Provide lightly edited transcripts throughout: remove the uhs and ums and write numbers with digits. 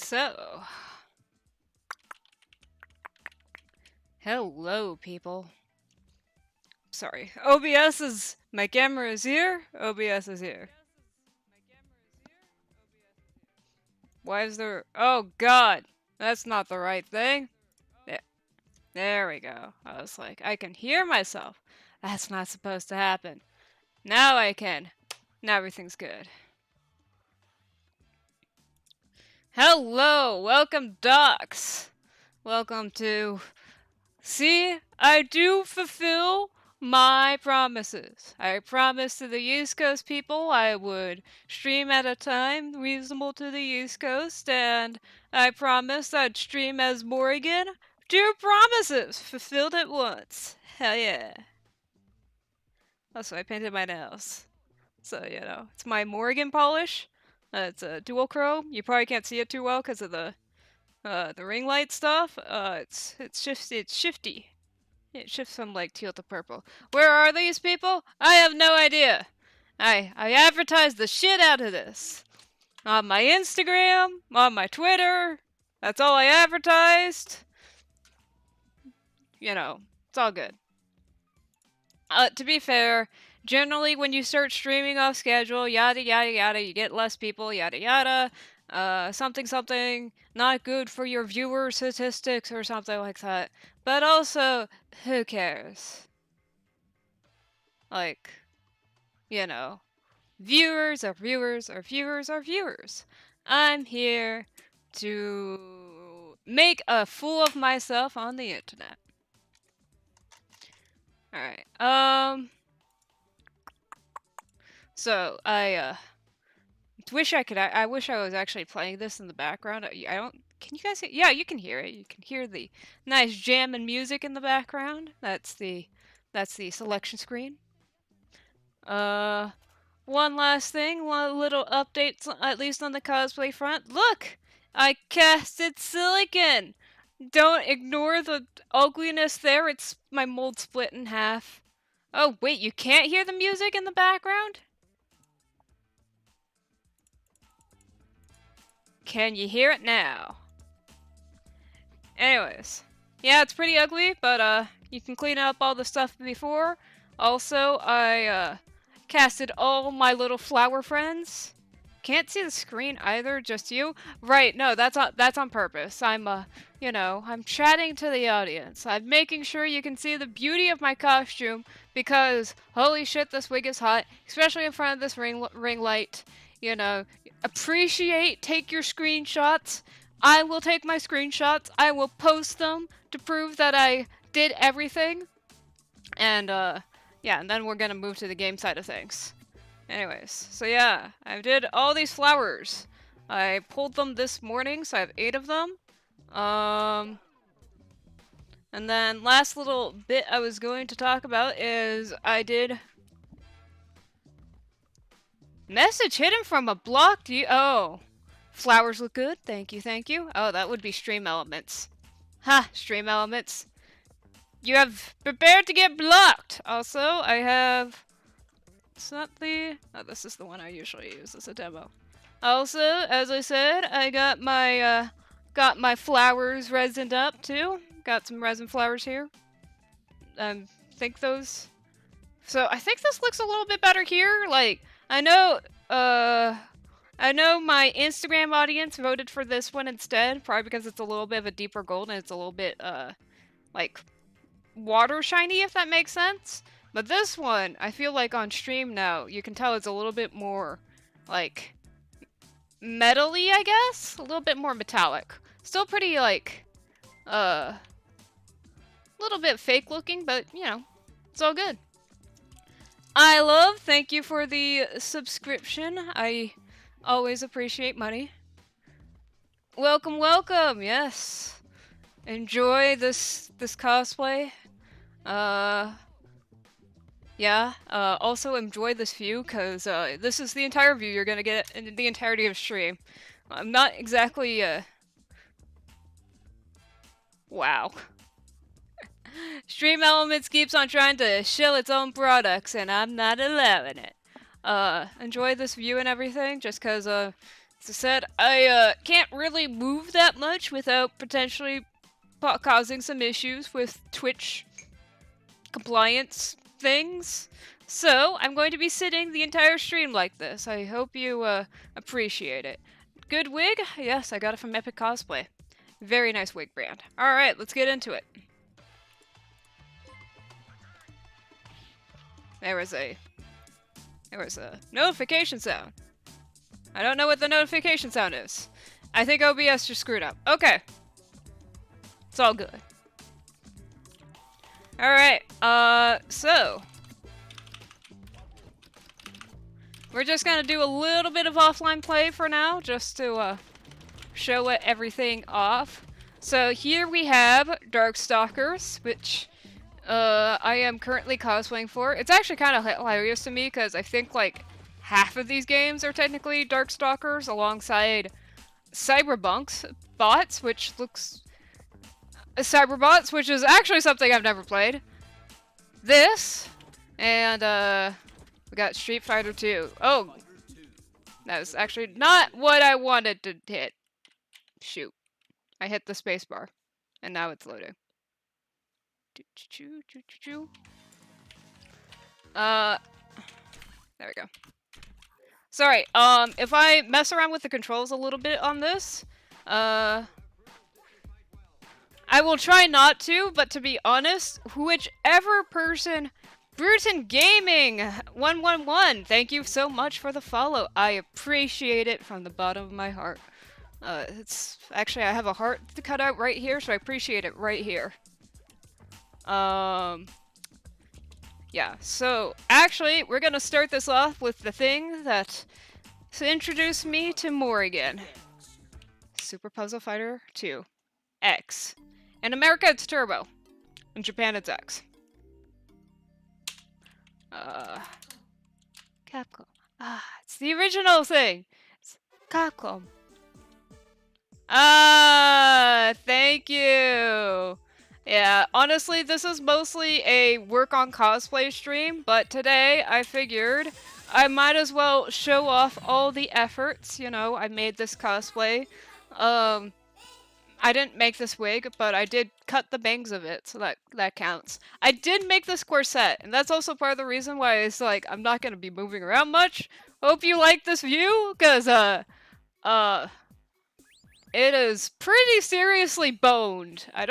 So, hello, people. Sorry, OBS is. My camera is here, OBS is here. Why is there. Oh, God! That's not the right thing. There we go. I was like, I can hear myself. That's not supposed to happen. Now I can. Now everything's good. Hello! Welcome, Docs! Welcome to. See, I do fulfill my promises. I promised to the East Coast people I would stream at a time reasonable to the East Coast, and I promised I'd stream as Morgan. 2 promises! Fulfilled at once. Hell yeah. Also, I painted my nails. So, it's my Morgan polish. It's a dual chrome. You probably can't see it too well because of the ring light stuff. It's shifty. It shifts from like teal to purple. Where are these people? I have no idea. I advertised the shit out of this. On my Instagram, on my Twitter. That's all I advertised. It's all good. To be fair, generally when you start streaming off schedule, yada yada yada, you get less people, yada yada. Something something, not good for your viewer statistics or something like that. But also, who cares? Like, viewers are viewers are viewers are viewers. I'm here to make a fool of myself on the internet. Alright, so I wish I could. I wish I was actually playing this in the background. I don't. Can you guys hear? Yeah, you can hear it. You can hear the nice jam and music in the background. That's the selection screen. One last thing. One little update, at least on the cosplay front. Look, I casted Silicon. Don't ignore the ugliness there. It's my mold split in half. Oh wait, you can't hear the music in the background? Can you hear it now? Anyways, yeah, it's pretty ugly, but you can clean up all the stuff before. Also, I casted all my little flower friends. Can't see the screen either, just you. Right, no, that's on purpose. I'm chatting to the audience. I'm making sure you can see the beauty of my costume because holy shit, this wig is hot, especially in front of this ring light. Appreciate, take your screenshots. I will take my screenshots. I will post them to prove that I did everything. And yeah, and then we're gonna move to the game side of things. Anyways, so yeah, I did all these flowers. I pulled them this morning, so I have 8 of them. And then last little bit I was going to talk about is I did message hidden from a blocked you. Oh, flowers look good. Thank you, thank you. Oh, that would be stream elements. Ha, stream elements. You have prepared to get blocked. Also, I have. It's not the. Oh, this is the one I usually use as a demo. Also, as I said, I got my flowers resined up too. Got some resin flowers here. Think those. So I think this looks a little bit better here. Like I know my Instagram audience voted for this one instead, probably because it's a little bit of a deeper gold and it's a little bit like water shiny, if that makes sense. But this one, I feel like on stream now, you can tell it's a little bit more like metally, I guess? A little bit more metallic. Still pretty like a little bit fake looking, but it's all good. Thank you for the subscription. I always appreciate money. Welcome, welcome. Yes. Enjoy this cosplay. Yeah. Also enjoy this view, cause this is the entire view you're gonna get in the entirety of stream. I'm not exactly wow. Stream Elements keeps on trying to shill its own products, and I'm not allowing it. Enjoy this view and everything, just cause As I said, I can't really move that much without potentially causing some issues with Twitch compliance things. So, I'm going to be sitting the entire stream like this. I hope you appreciate it. Good wig? Yes, I got it from Epic Cosplay. Very nice wig brand. Alright, let's get into it. There was a notification sound. I don't know what the notification sound is. I think OBS just screwed up. Okay. It's all good. Alright, so we're just gonna do a little bit of offline play for now, just to, show everything off. So here we have Darkstalkers, which, I am currently cosplaying for. It's actually kind of hilarious to me, because I think, like, half of these games are technically Darkstalkers, alongside Cyberpunks bots, which looks... Cyberbots, which is actually something I've never played. This, and, we got Street Fighter 2. Oh, that was actually not what I wanted to hit. Shoot. I hit the spacebar, and now it's loading. There we go. Sorry, if I mess around with the controls a little bit on this, I will try not to, but to be honest, whichever person... Bruton Gaming 111, thank you so much for the follow. I appreciate it from the bottom of my heart. It's actually, I have a heart to cut out right here, so I appreciate it right here. Yeah, so actually, we're gonna start this off with the thing that introduced me to Morrigan. Super Puzzle Fighter 2 X. In America, it's Turbo. In Japan, it's X. Capcom. It's the original thing. It's Capcom. Thank you. Yeah, honestly, this is mostly a work on cosplay stream, but today I figured I might as well show off all the efforts, you know, I made this cosplay. I didn't make this wig, but I did cut the bangs of it, so that counts. I did make this corset, and that's also part of the reason why it's like, I'm not gonna be moving around much. Hope you like this view, cause, it is pretty seriously boned. I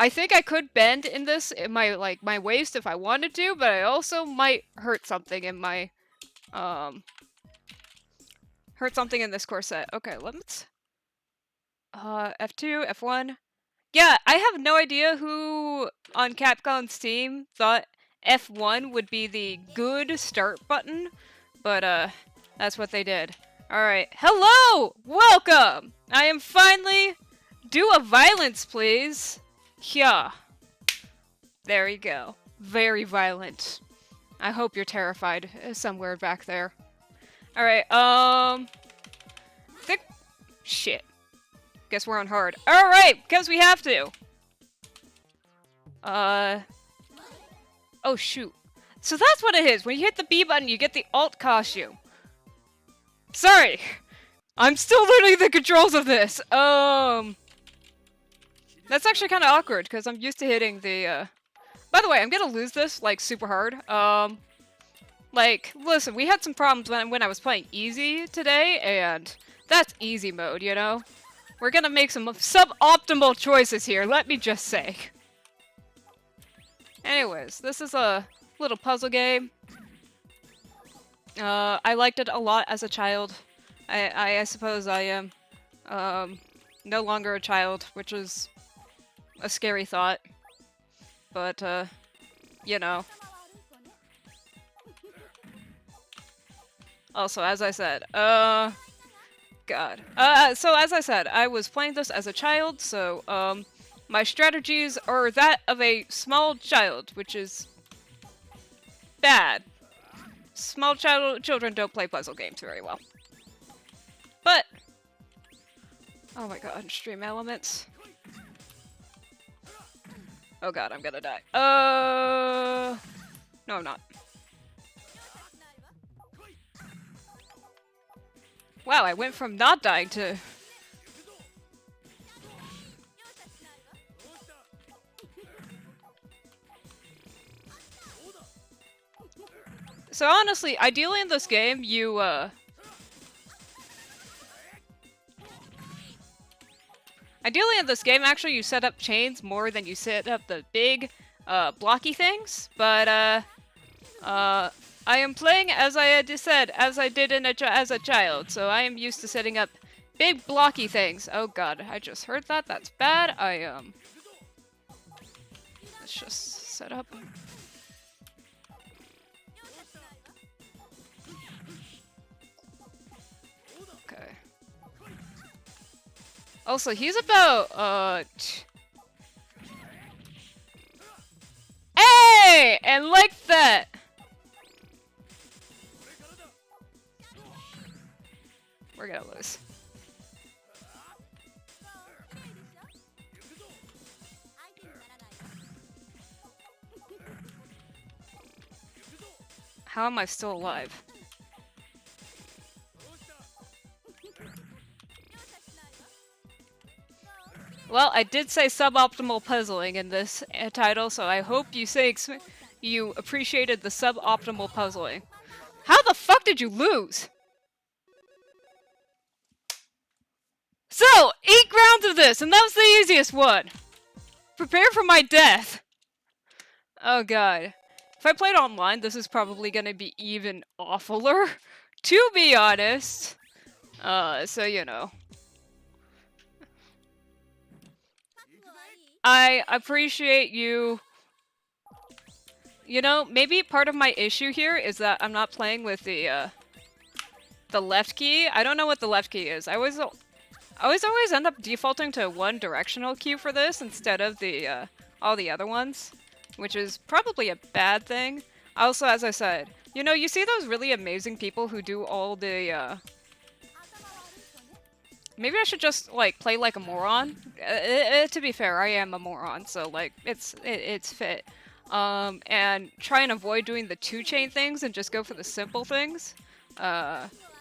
think I could bend in this, in my, like, my waist if I wanted to, but I also might hurt something in my, hurt something in this corset. Okay, let's... F2, F1. Yeah, I have no idea who on Capcom's team thought F1 would be the good start button, but, that's what they did. Alright, hello! Welcome! I am finally... Do a violence, please. Yeah. There you go. Very violent. I hope you're terrified somewhere back there. Alright, Shit. Guess we're on hard. Alright, because we have to. Oh, shoot. So that's what it is. When you hit the B button, you get the alt costume. Sorry. I'm still learning the controls of this. That's actually kind of awkward, because I'm used to hitting the, By the way, I'm gonna lose this, like, super hard. Like, listen, we had some problems when I was playing easy today, and that's easy mode, you know? We're gonna make some suboptimal choices here, let me just say. Anyways, this is a little puzzle game. I liked it a lot as a child. I suppose I am, no longer a child, which is a scary thought. But, you know. Also, as I said, God. So as I said, I was playing this as a child, so, my strategies are that of a small child, which is bad. Small children don't play puzzle games very well. But, oh my god, stream elements. Oh god, I'm gonna die. No, I'm not. Wow, I went from not dying to... So honestly, ideally in this game, you, Ideally in this game, actually, you set up chains more than you set up the big, blocky things, but, I am playing, as I had said, as I did as a child, so I am used to setting up big blocky things. Oh god, I just heard that. That's bad. Let's just set up. Okay. Also, he's about, Hey! And like that! We're gonna lose. How am I still alive? Well, I did say suboptimal puzzling in this title, so I hope you you appreciated the suboptimal puzzling. How the fuck did you lose? So, 8 rounds of this, and that was the easiest one. Prepare for my death. Oh god. If I played online, this is probably gonna be even awfuler, to be honest. So you know. I appreciate you. You know, maybe part of my issue here is that I'm not playing with the left key. I don't know what the left key is. I always end up defaulting to one directional key for this instead of the all the other ones, which is probably a bad thing. Also, as I said, you know, you see those really amazing people who do all the maybe I should just, like, play like a moron. To be fair, I am a moron, so, like, it's fit. And try and avoid doing the 2-chain things and just go for the simple things.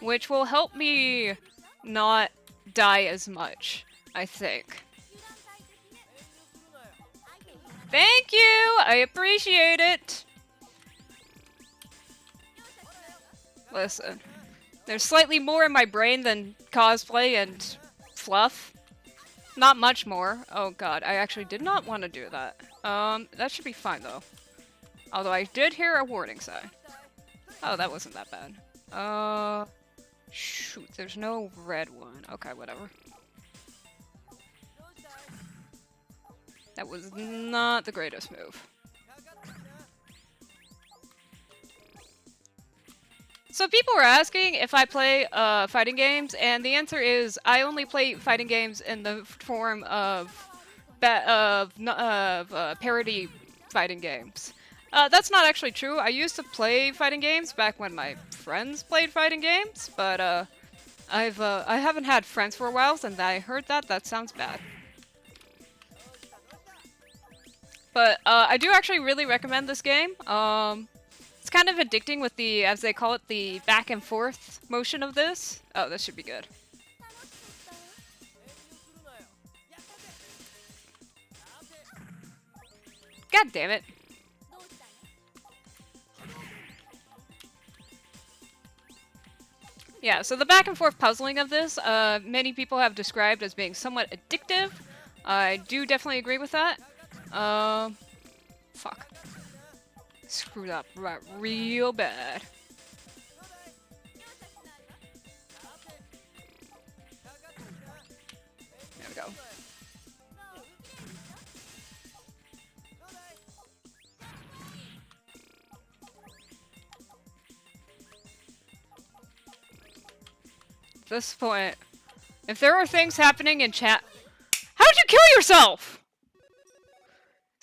Which will help me not die as much, I think. Thank you! I appreciate it! Listen. There's slightly more in my brain than cosplay and fluff. Not much more. Oh god, I actually did not want to do that. That should be fine though. Although I did hear a warning sign. Oh, that wasn't that bad. Shoot, there's no red one. Okay, whatever. That was not the greatest move. So people were asking if I play fighting games, and the answer is I only play fighting games in the form of parody fighting games. That's not actually true. I used to play fighting games back when my friends played fighting games, but I haven't had friends for a while, and I heard that sounds bad. But I do actually really recommend this game. It's kind of addicting with the, as they call it, the back and forth motion of this. Oh, this should be good. God damn it. Yeah, so the back and forth puzzling of this, many people have described as being somewhat addictive. I do definitely agree with that. Fuck. Screwed up right real bad. There we go. At this point, if there are things happening in chat, how'd you kill yourself?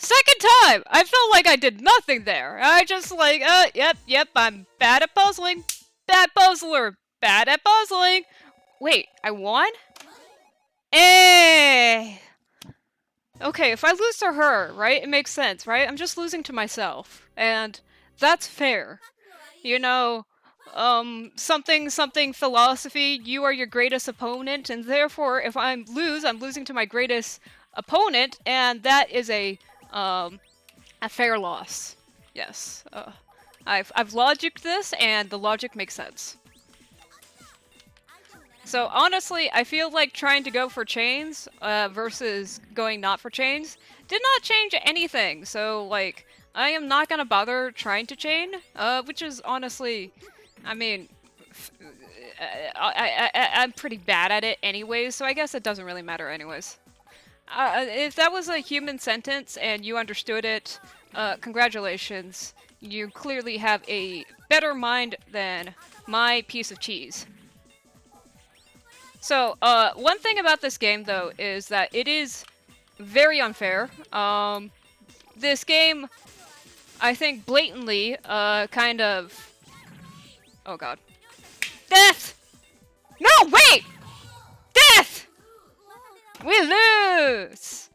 Second time! I felt like I did nothing there. I just like, yep, I'm bad at puzzling. Bad puzzler. Bad at puzzling. Wait, I won? Eh. Okay, if I lose to her, right, it makes sense, right? I'm just losing to myself. And that's fair. You know, something philosophy, you are your greatest opponent, and therefore if I lose, I'm losing to my greatest opponent, and that is a fair loss. Yes. I've logicked this, and the logic makes sense. So honestly, I feel like trying to go for chains versus going not for chains did not change anything. So like, I am not gonna bother trying to chain, which is honestly, I mean, I'm pretty bad at it anyways, so I guess it doesn't really matter anyways. If that was a human sentence and you understood it, congratulations. You clearly have a better mind than my piece of cheese. So, one thing about this game, though, is that it is very unfair. This game, I think, blatantly, kind of... Oh god. Death! No, wait! Death! We lose!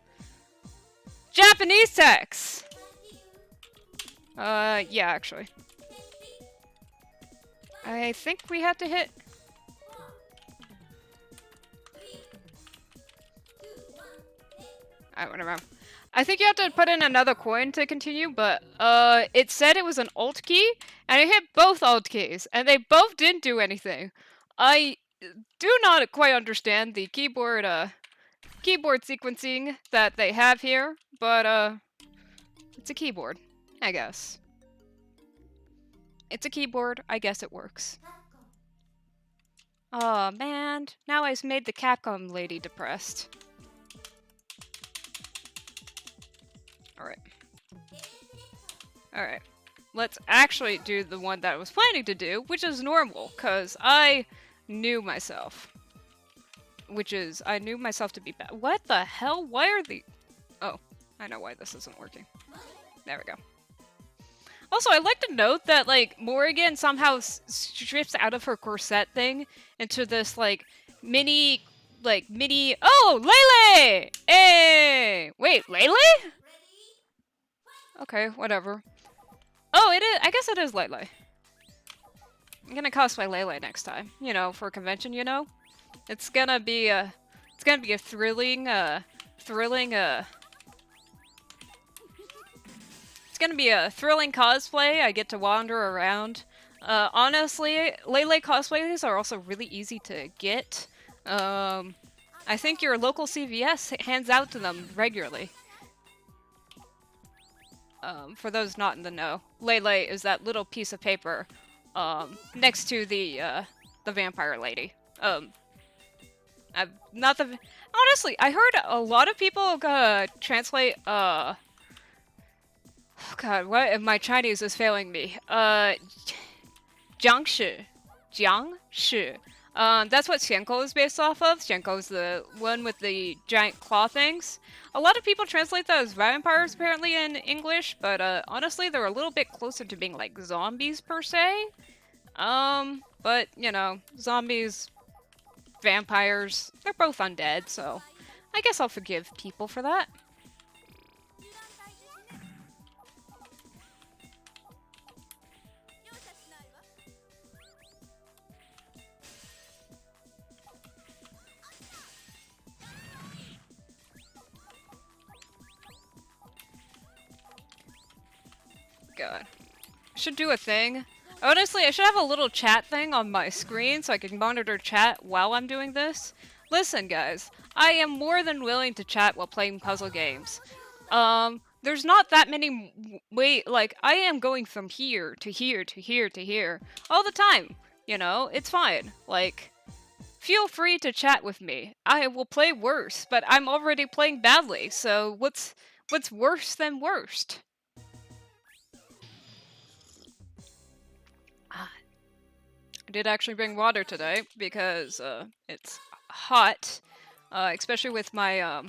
Japanese text! Yeah, actually. I think we had to hit... Whatever. I think you have to put in another coin to continue, but it said it was an alt key, and I hit both alt keys, and they both didn't do anything. I do not quite understand the keyboard sequencing that they have here, but it's a keyboard, I guess. It's a keyboard, I guess it works. Oh man, now I've made the Capcom lady depressed. Alright. Alright. Let's actually do the one that I was planning to do, which is normal, because I knew myself. I knew myself to be bad. What the hell? Why are the... Oh, I know why this isn't working. There we go. Also, I'd like to note that, like, Morrigan somehow strips out of her corset thing into this, like, mini... Oh, Lele! Hey! Wait, Lele? Okay, whatever. Oh, it is. I guess it is Lele. I'm gonna cosplay Lele next time. You know, for a convention. You know, it's gonna be a thrilling. It's gonna be a thrilling cosplay. I get to wander around. Honestly, Lele cosplays are also really easy to get. I think your local CVS hands out to them regularly. For those not in the know, Lele is that little piece of paper, next to the vampire lady. Honestly, I heard a lot of people translate, oh god, what? My Chinese is failing me. Jiangshi. Jiangshi. That's what Xiankou is based off of. Xiankou is the one with the giant claw things. A lot of people translate that as vampires, apparently, in English, but, honestly, they're a little bit closer to being, like, zombies, per se. But, you know, zombies, vampires, they're both undead, so I guess I'll forgive people for that. God. Should do a thing. Honestly, I should have a little chat thing on my screen so I can monitor chat while I'm doing this. Listen, guys, I am more than willing to chat while playing puzzle games. There's not that many I am going from here to here to here to here all the time. You know, it's fine. Like, feel free to chat with me. I will play worse, but I'm already playing badly, so what's worse than worst? I did actually bring water today because it's hot, especially with my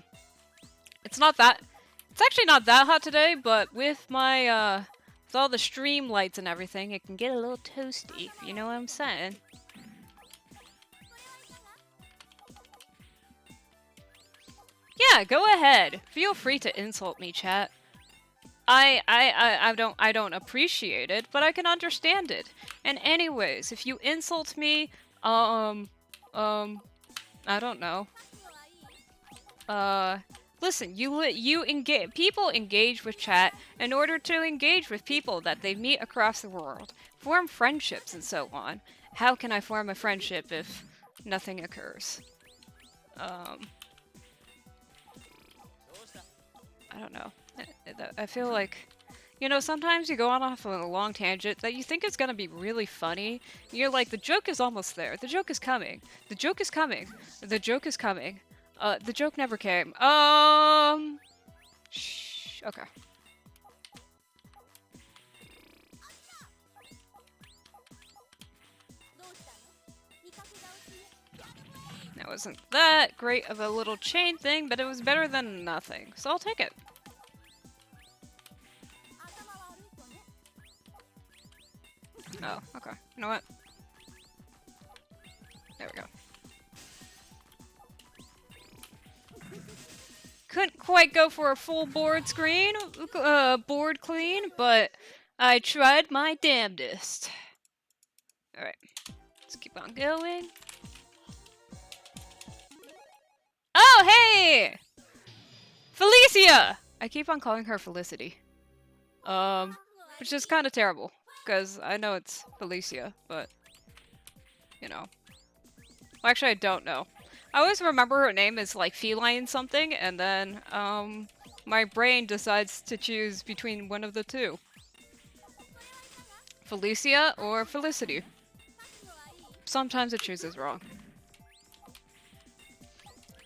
it's actually not that hot today, but with my with all the stream lights and everything, it can get a little toasty, if you know what I'm saying. Yeah, go ahead. Feel free to insult me, chat. I don't appreciate it, but I can understand it. And anyways, if you insult me, um, I don't know. Listen, you engage, people engage with chat in order to engage with people that they meet across the world, form friendships and so on. How can I form a friendship if nothing occurs? I don't know. I feel like, you know, sometimes you go on off on a long tangent that you think is gonna be really funny. And you're like, the joke is almost there. The joke is coming. The joke is coming. The joke is coming. The joke never came. Shh. Okay. That wasn't that great of a little chain thing, but it was better than nothing. So I'll take it. Oh, okay. You know what? There we go. Couldn't quite go for a full board screen, board clean, but I tried my damnedest. Alright, let's keep on going. Oh, hey! Felicia! I keep on calling her Felicity. Which is kind of terrible, because I know it's Felicia, but, you know. Well, actually, I don't know. I always remember her name is like feline something, and then, my brain decides to choose between one of the two. Felicia or Felicity. Sometimes it chooses wrong.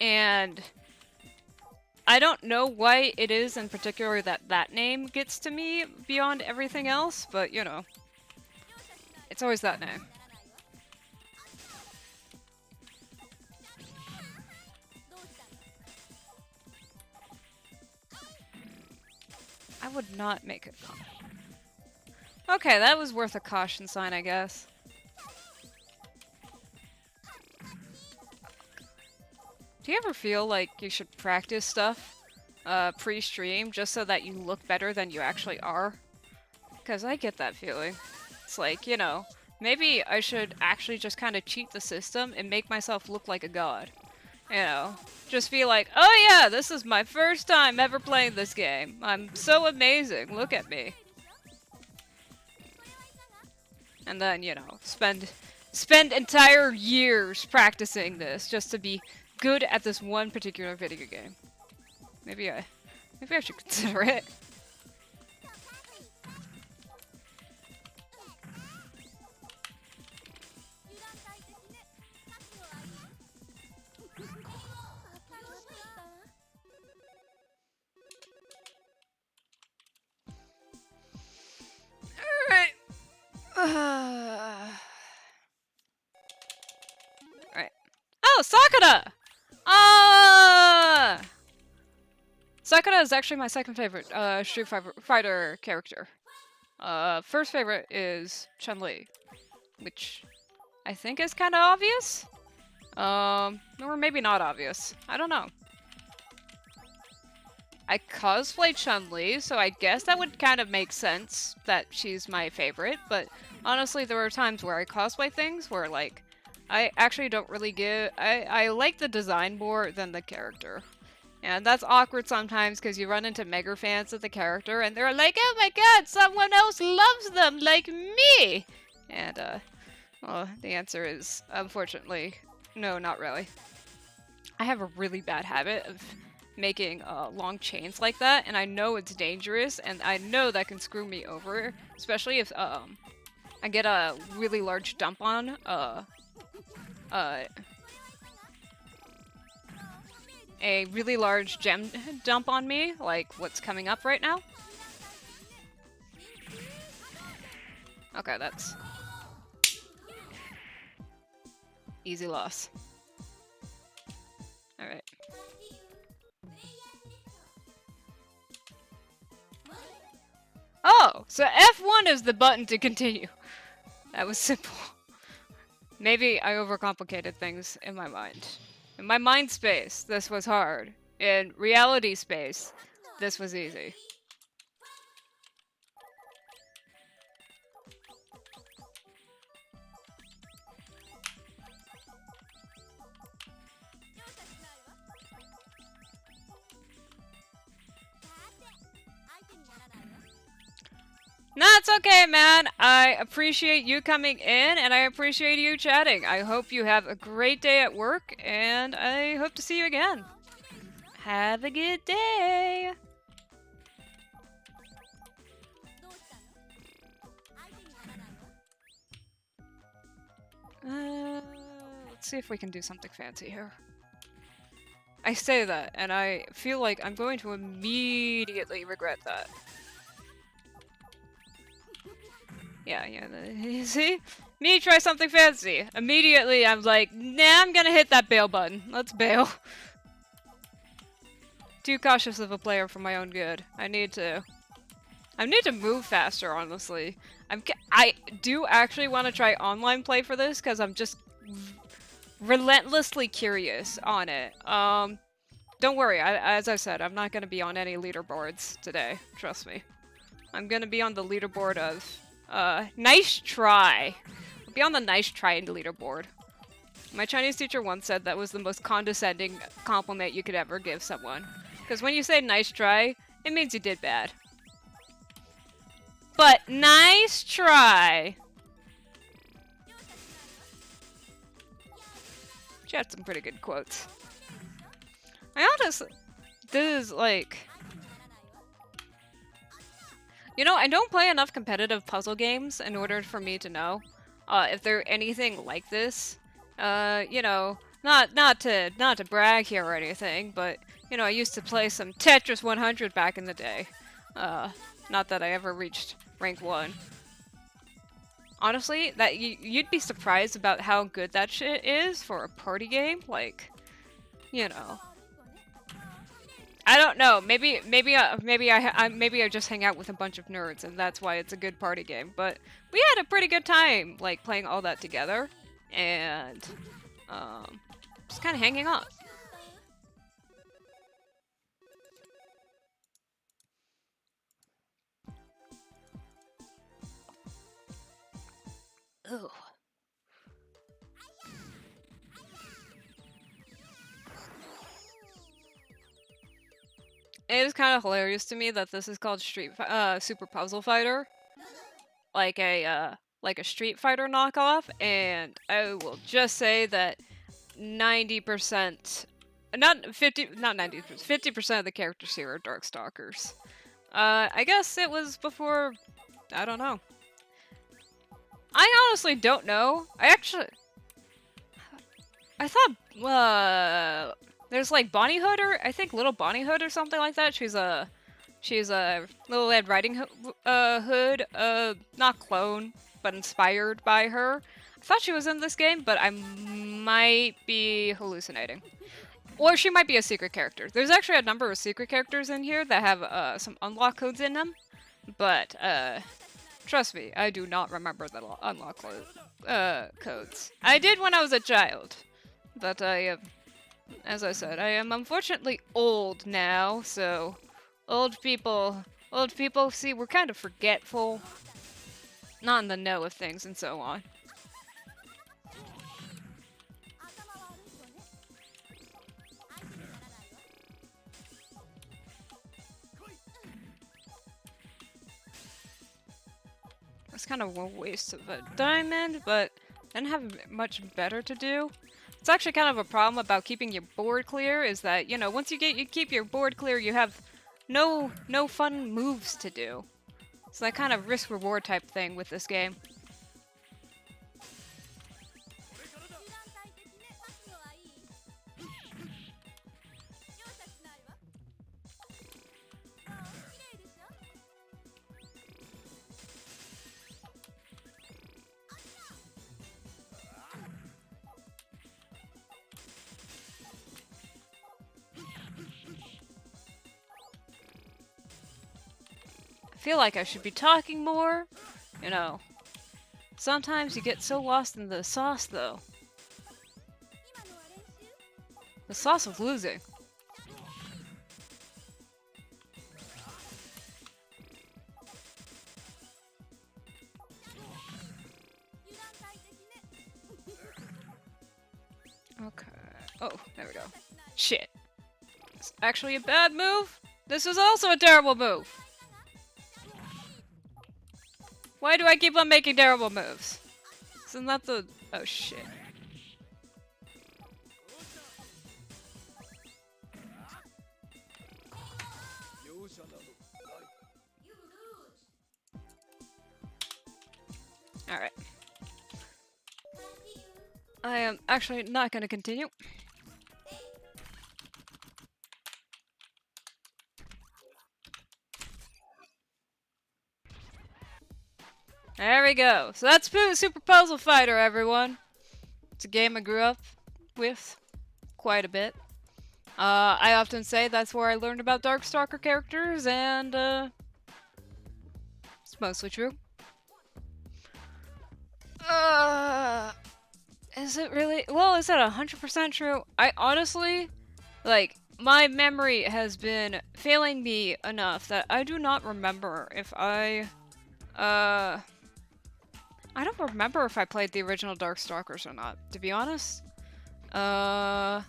And I don't know why it is in particular that that name gets to me beyond everything else, but you know. It's always that name. I would not make it. Okay, that was worth a caution sign, I guess. Do you ever feel like you should practice stuff pre-stream just so that you look better than you actually are? Because I get that feeling. It's like, you know, maybe I should actually just kind of cheat the system and make myself look like a god. You know, just be like, oh yeah, this is my first time ever playing this game. I'm so amazing, look at me. And then, you know, spend entire years practicing this just to be good at this one particular video game. Maybe I should consider it. Alright. Alright. Oh, Sakura! Sakura is actually my second favorite Street Fighter character. First favorite is Chun-Li, which I think is kind of obvious. Or maybe not obvious. I don't know. I cosplay Chun-Li, so I guess that would kind of make sense that she's my favorite, but honestly, there were times where I cosplay things where, like, I actually don't really give... I like the design more than the character. And that's awkward sometimes because you run into mega fans of the character and they're like, oh my god, someone else loves them like me! And, well, the answer is, unfortunately, no, not really. I have a really bad habit of making long chains like that, and I know it's dangerous, and I know that can screw me over, especially if I get a really large dump on a really large gem dump on me, like what's coming up right now. Okay, that's easy loss. Alright. Oh, so F1 is the button to continue. That was simple. Maybe I overcomplicated things in my mind. In my mind space, this was hard. In reality space, this was easy. That's okay, man. I appreciate you coming in, and I appreciate you chatting. I hope you have a great day at work, and I hope to see you again. Have a good day. Let's see if we can do something fancy here. I say that, and I feel like I'm going to immediately regret that. Yeah, see? Me try something fancy. Immediately, I'm like, nah, I'm gonna hit that bail button. Let's bail. Too cautious of a player for my own good. I need to move faster, honestly. I do actually want to try online play for this, because I'm just relentlessly curious on it. Don't worry, as I said, I'm not gonna be on any leaderboards today. Trust me. I'm gonna be on the leaderboard of, nice try. I'll be on the nice try leaderboard. My Chinese teacher once said that was the most condescending compliment you could ever give someone. Because when you say nice try, it means you did bad. But nice try! She had some pretty good quotes. I honestly... This is like... You know, I don't play enough competitive puzzle games in order for me to know if they're anything like this. You know, not to brag here or anything, but you know, I used to play some Tetris 100 back in the day. Not that I ever reached rank 1. Honestly, that you'd be surprised about how good that shit is for a party game. Like, you know. I don't know. Maybe I just hang out with a bunch of nerds, and that's why it's a good party game. But we had a pretty good time, like playing all that together, and just kind of hanging out. Ugh. It is kind of hilarious to me that this is called Super Puzzle Fighter, like a Street Fighter knockoff, and I will just say that 90%, not 90%, 50% of the characters here are Darkstalkers. I guess it was before, I don't know. I honestly don't know. I thought, there's like Bonnie Hood, or I think Little Bonnie Hood or something like that. She's a Little Red Riding Hood, not clone, but inspired by her. I thought she was in this game, but I might be hallucinating. Or she might be a secret character. There's actually a number of secret characters in here that have some unlock codes in them, but trust me, I do not remember the unlock codes. I did when I was a child, but as I said, I am unfortunately old now, so old people, see, we're kind of forgetful, not in the know of things and so on. It's kind of a waste of a diamond, but I didn't have much better to do. It's actually kind of a problem about keeping your board clear, is that, you know, once you keep your board clear, you have no fun moves to do. It's that kind of risk-reward type thing with this game. I feel like I should be talking more, you know. Sometimes you get so lost in the sauce, though. The sauce of losing. Okay. Oh, there we go. Shit. It's actually a bad move? This is also a terrible move! Why do I keep on making terrible moves? Isn't that the... Oh, shit. Alright. I am actually not going to continue. There we go. So that's Super Puzzle Fighter, everyone. It's a game I grew up with quite a bit. I often say that's where I learned about Darkstalker characters, and it's mostly true. Is it really? Well, is that 100% true? I honestly, like, my memory has been failing me enough that I do not remember if I don't remember if I played the original Darkstalkers or not, to be honest. My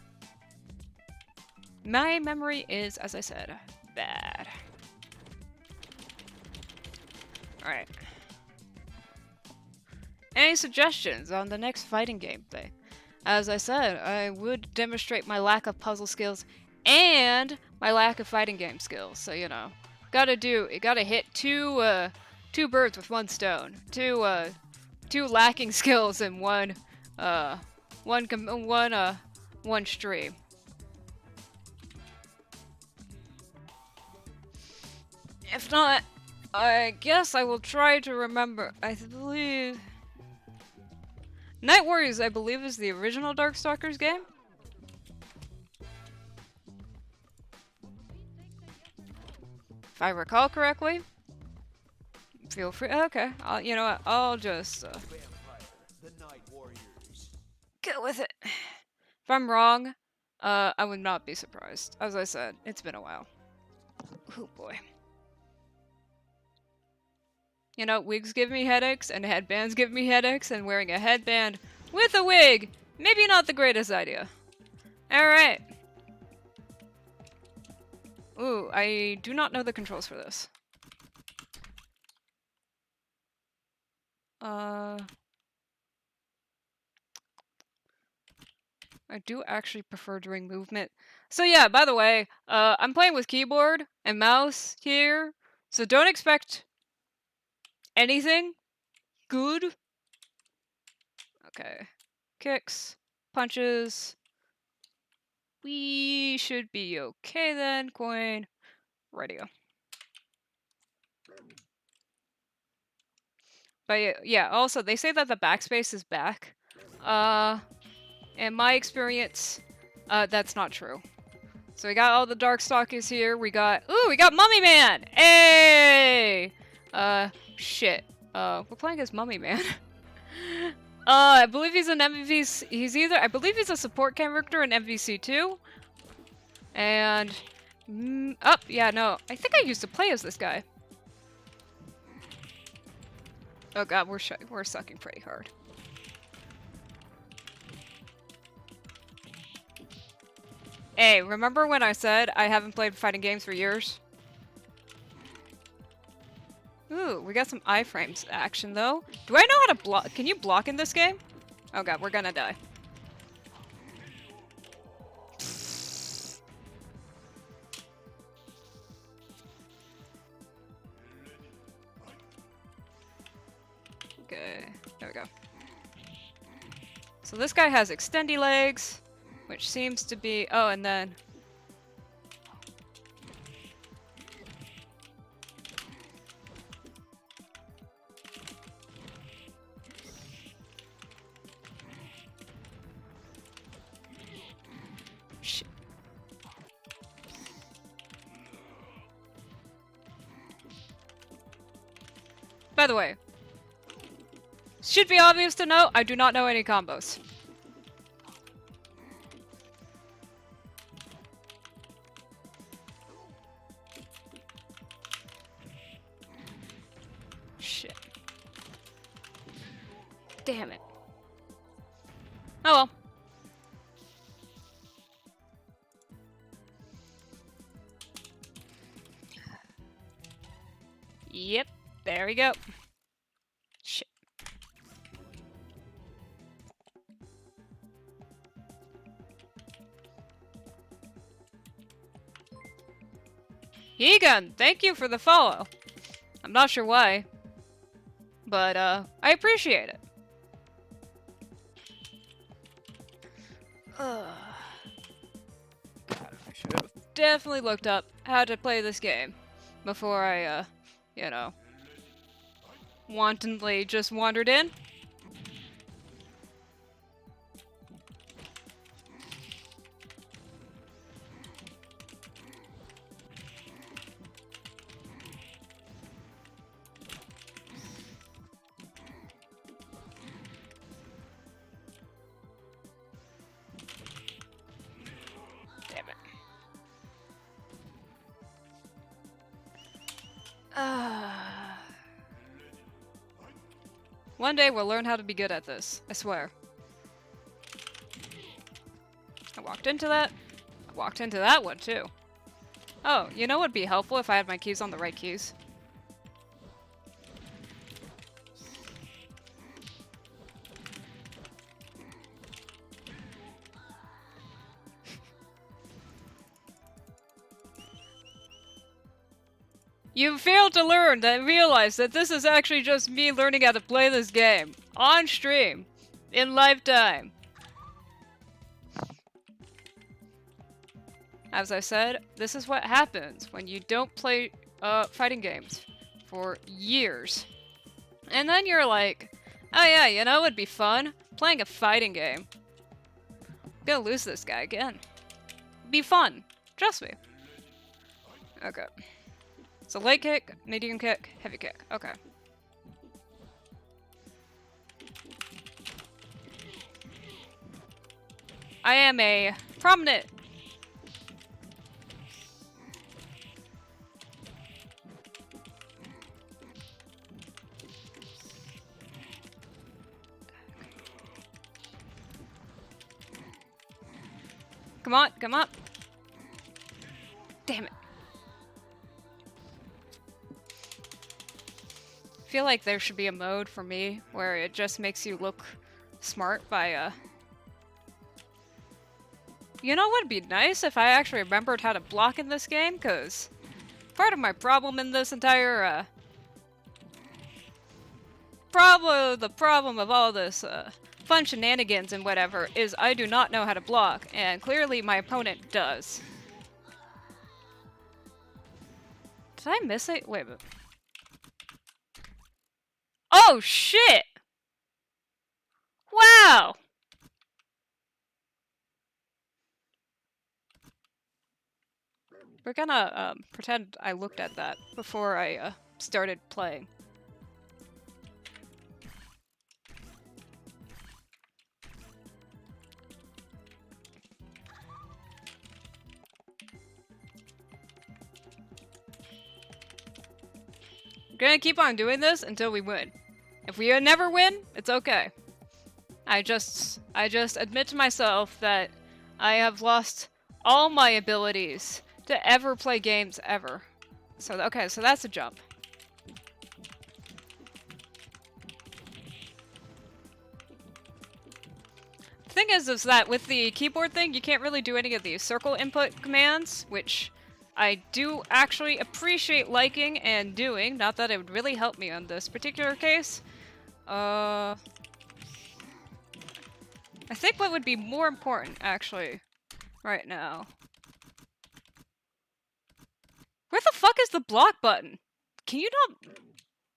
memory is, as I said, bad. Alright. Any suggestions on the next fighting gameplay? As I said, I would demonstrate my lack of puzzle skills and my lack of fighting game skills. So, you know, gotta hit two birds with one stone. Two lacking skills in one stream. If not, I guess I will try to remember. I believe Night Warriors, I believe, is the original Darkstalkers game. If I recall correctly. Feel free. Okay, you know what? I'll just go with it. If I'm wrong, I would not be surprised. As I said, it's been a while. Oh boy. You know, wigs give me headaches, and headbands give me headaches, and wearing a headband with a wig, maybe not the greatest idea. Alright. Ooh, I do not know the controls for this. I do actually prefer doing movement. So yeah, by the way, I'm playing with keyboard and mouse here, so don't expect anything good. Okay. Kicks, punches. We should be okay then, coin. Radio. But yeah, also, they say that the backspace is back. In my experience, that's not true. So we got all the Darkstalkers here. We got Mummy Man! Hey! Shit. We're playing as Mummy Man. I believe he's an MVC. I believe he's a support character in MVC 2. And, yeah, no. I think I used to play as this guy. Oh god, we're sucking pretty hard. Hey, remember when I said I haven't played fighting games for years? Ooh, we got some iframes action though. Do I know how to block? Can you block in this game? Oh god, we're gonna die. Okay, there we go. So this guy has extendy legs, which seems to be... Oh, and then... Shit. By the way, should be obvious to know, I do not know any combos. Shit. Damn it. Oh well. Yep, there we go. Egan, thank you for the follow. I'm not sure why, but I appreciate it. God, I should have definitely looked up how to play this game before I, you know, wantonly just wandered in. Damn it. One day we'll learn how to be good at this, I swear. I walked into that. I walked into that one too. Oh, you know what would be helpful if I had my keys on the right keys? You failed to learn and realize that this is actually just me learning how to play this game. On stream. In lifetime. As I said, this is what happens when you don't play fighting games for years. And then you're like, oh yeah, you know, it'd be fun playing a fighting game. I'm gonna lose this guy again. Be fun. Trust me. Okay. So light kick, medium kick, heavy kick. Okay. I am a prominent. Come on, come on. Damn it. I feel like there should be a mode for me where it just makes you look smart by, You know what would be nice if I actually remembered how to block in this game? Because part of my problem in this entire, the problem of all this, fun shenanigans and whatever is I do not know how to block, and clearly my opponent does. Did I miss it? Wait a minute. Oh, shit! Wow! We're gonna, pretend I looked at that before I, started playing. We're gonna keep on doing this until we win. If we never win, it's okay. I just admit to myself that I have lost all my abilities to ever play games ever. So, okay, so that's a jump. The thing is that with the keyboard thing, you can't really do any of the circle input commands, which I do actually appreciate liking and doing. Not that it would really help me on this particular case. I think what would be more important, actually, right now. Where the fuck is the block button? Can you not...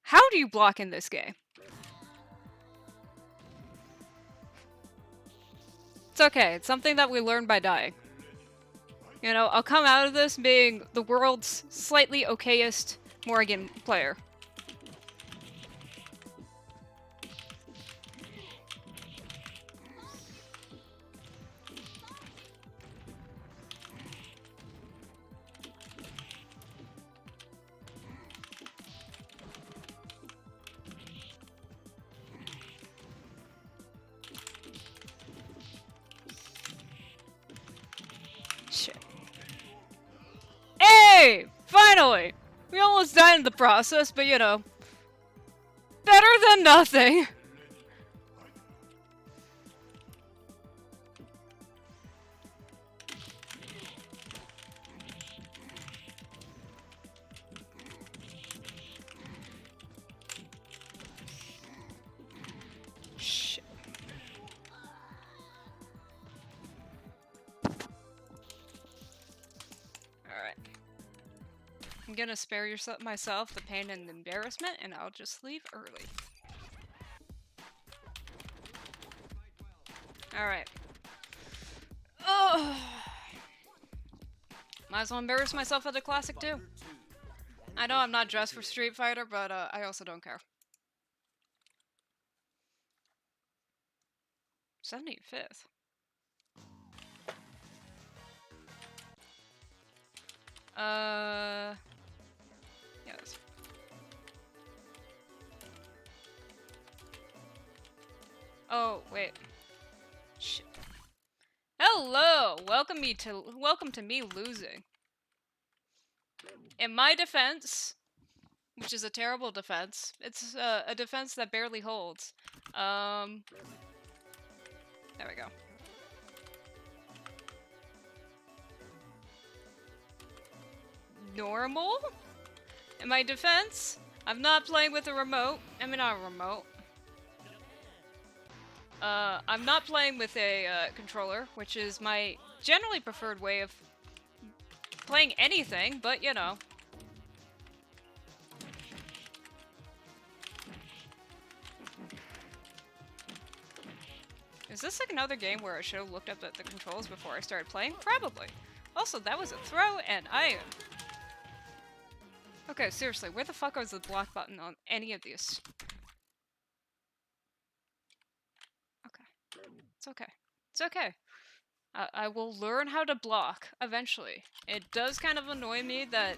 How do you block in this game? It's okay, it's something that we learn by dying. You know, I'll come out of this being the world's slightly okayest Morrigan player. Shit. Hey! Finally! We almost died in the process, but you know. Better than nothing! I'm gonna spare myself the pain and embarrassment, and I'll just leave early. Alright. Oh! Might as well embarrass myself at a classic too. I know I'm not dressed for Street Fighter, but I also don't care. 75th. Yes. Oh, wait. Shit. Hello! Welcome to me losing. In my defense, which is a terrible defense, it's a defense that barely holds. There we go. Normal? In my defense, I'm not playing with a remote. I mean, not a remote. I'm not playing with a controller, which is my generally preferred way of playing anything, but you know. Is this like another game where I should have looked up at the controls before I started playing? Probably. Also, that was a throw, and I... Okay, seriously, where the fuck was the block button on any of these? Okay. It's okay. It's okay. I will learn how to block, eventually. It does kind of annoy me that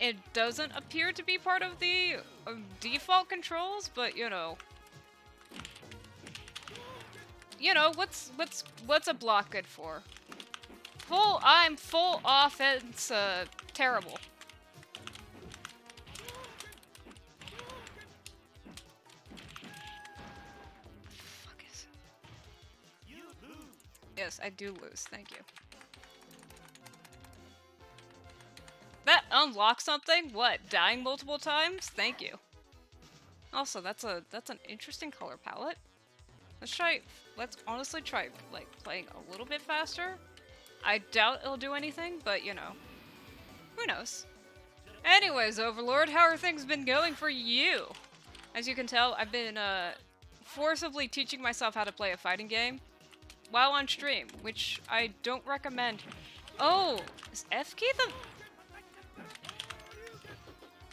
it doesn't appear to be part of the default controls, but you know... You know, what's a block good for? I'm full offense, terrible. Fuck is... Yes, I do lose, thank you. That unlocks something? What, dying multiple times? Thank you. Also, that's an interesting color palette. Let's honestly try, like, playing a little bit faster. I doubt it'll do anything, but you know. Who knows? Anyways, Overlord, how are things been going for you? As you can tell, I've been, forcibly teaching myself how to play a fighting game while on stream, which I don't recommend. Oh, is F key the...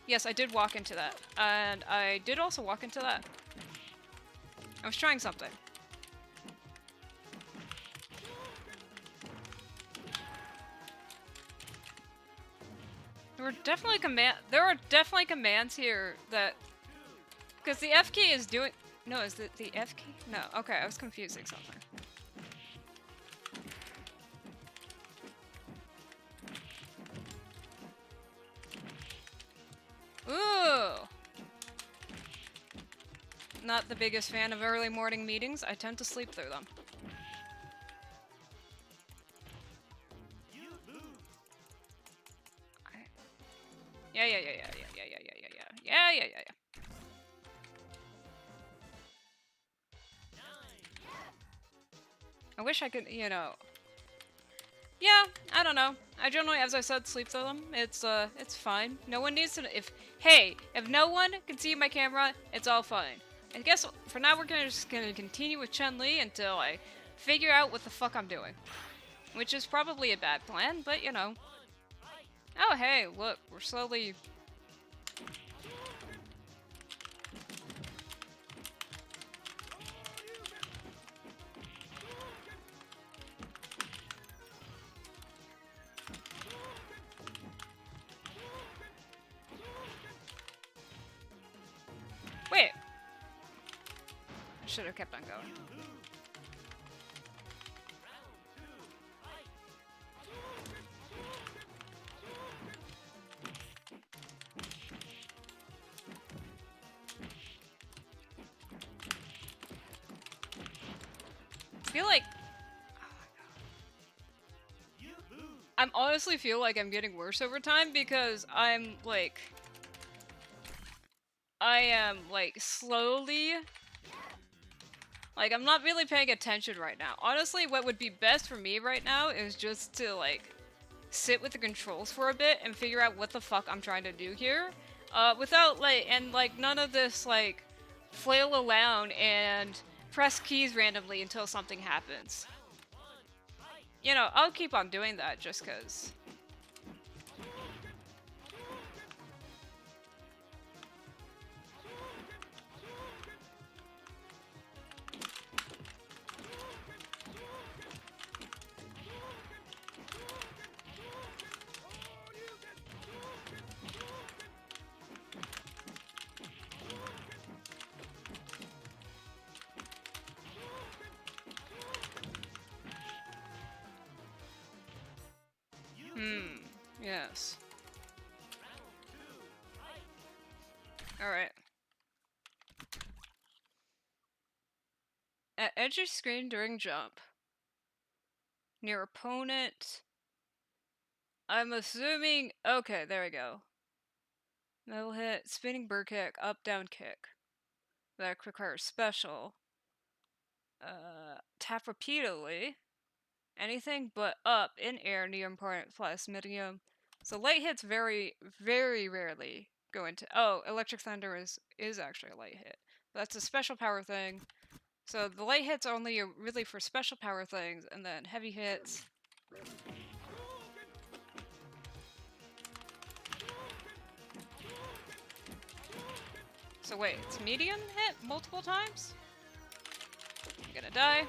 Yes, I did walk into that. And I did also walk into that. I was trying something. There are definitely commands here that... Because the F key is doing... No, is it the F key? No, okay, I was confusing something. Ooh! Not the biggest fan of early morning meetings. I tend to sleep through them. Yeah. I wish I could, you know... Yeah, I don't know. I generally, as I said, sleep through them. It's fine. No one needs to... If no one can see my camera, it's all fine. I guess, for now, we're just gonna continue with Chun-Li until I figure out what the fuck I'm doing. Which is probably a bad plan, but, you know. Oh, hey, look, we're slowly... Wait! I should have kept on going. I feel like... I honestly feel like I'm getting worse over time because I'm, like... I am, like, slowly... Like, I'm not really paying attention right now. Honestly, what would be best for me right now is just to, like... sit with the controls for a bit and figure out what the fuck I'm trying to do here. Without, like, and, like, none of this, like, flail around and press keys randomly until something happens. You know, I'll keep on doing that just cause. Yes. Alright. At edge of screen during jump. Near opponent. I'm assuming. Okay, there we go. Metal hit, spinning bird kick, up down kick. That requires special. Tap repeatedly. Anything but up in air near opponent plus medium. So light hits very, very rarely go into. Oh, electric thunder is actually a light hit. That's a special power thing. So the light hits are only really for special power things, and then heavy hits. So wait, it's medium hit multiple times? I'm gonna die.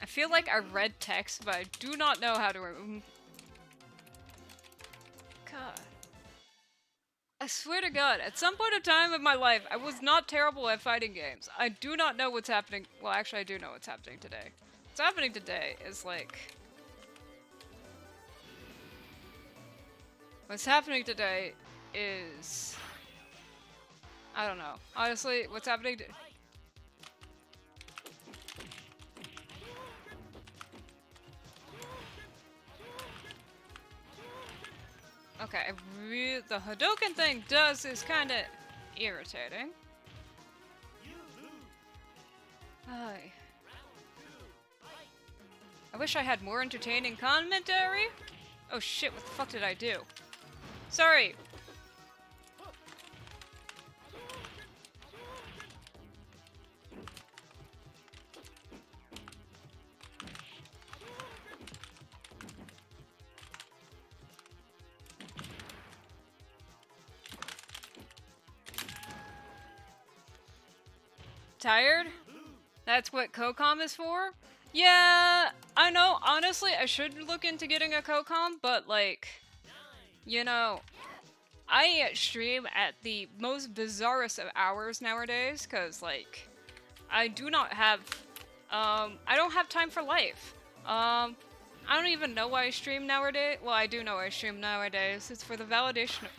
I feel like I read text, but I do not know how to remove. God. I swear to God, at some point in time in my life, I was not terrible at fighting games. I do not know what's happening. Well, actually, I do know what's happening today. What's happening today is like. What's happening today is. I don't know. Honestly, what's happening. Okay, the Hadouken thing is kind of irritating. Ay. I wish I had more entertaining commentary. Oh shit, what the fuck did I do? Sorry. Tired? That's what COCOM is for? Yeah, I know. Honestly, I should look into getting a COCOM, but like, you know, I stream at the most bizarrest of hours nowadays, cause like, I do not have, I don't have time for life. I don't even know why I stream nowadays. Well, I do know I stream nowadays. It's for the validation of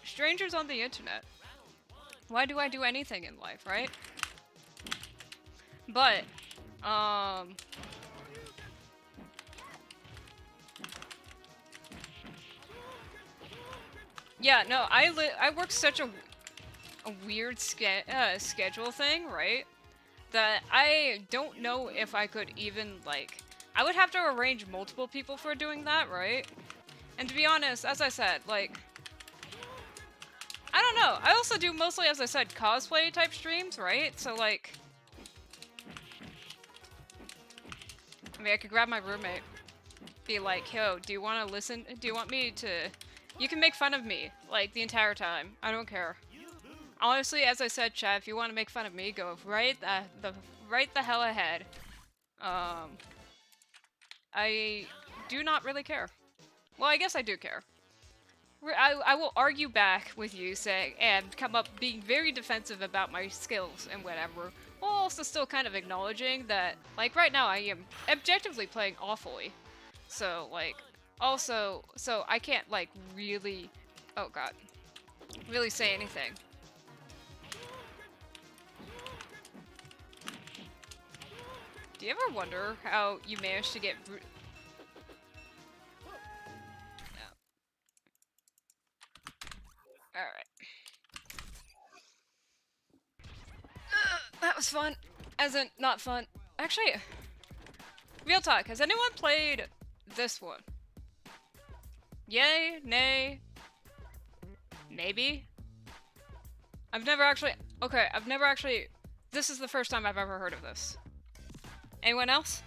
strangers on the internet. Why do I do anything in life, right? But, yeah, no, I work such a weird schedule thing, right? That I don't know if I could even, like, I would have to arrange multiple people for doing that, right? And to be honest, as I said, like, I don't know. I also do mostly, as I said, cosplay type streams, right? So, like, I mean, I could grab my roommate, be like, yo, do you want to listen? Do you want me to... You can make fun of me, like, the entire time. I don't care. Honestly, as I said, chat, if you want to make fun of me, go right the hell ahead. I do not really care. Well, I guess I do care. I will argue back with you, saying, and come up being very defensive about my skills and whatever, while also still kind of acknowledging that, like, right now I am objectively playing awfully. So, like, also, so I can't, like, really, oh god, really say anything. Do you ever wonder how you managed to get Alright. That was fun. As in, not fun. Actually, real talk, has anyone played this one? Yay? Nay? Maybe? I've never actually... Okay, I've never actually... This is the first time I've ever heard of this. Anyone else?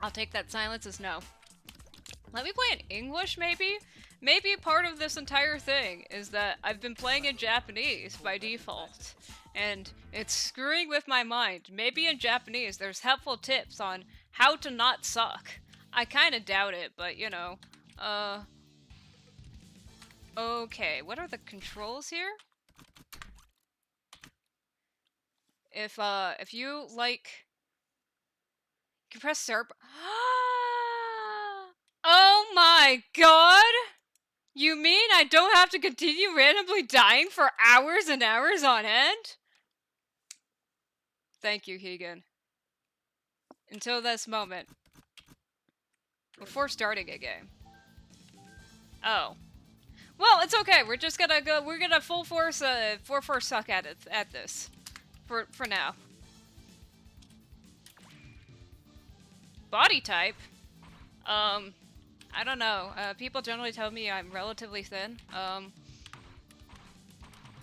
I'll take that silence as no. Let me play in English, maybe? Maybe part of this entire thing is that I've been playing in Japanese by default, and it's screwing with my mind. Maybe in Japanese there's helpful tips on how to not suck. I kinda doubt it, but you know. Okay, what are the controls here? If you, like... You can press SERP. Oh my god! You mean I don't have to continue randomly dying for hours and hours on end? Thank you, Keegan. Until this moment. Before starting a game. Oh. Well, it's okay. We're just gonna go. We're gonna full force suck at it at this. For now. Body type. I don't know. People generally tell me I'm relatively thin.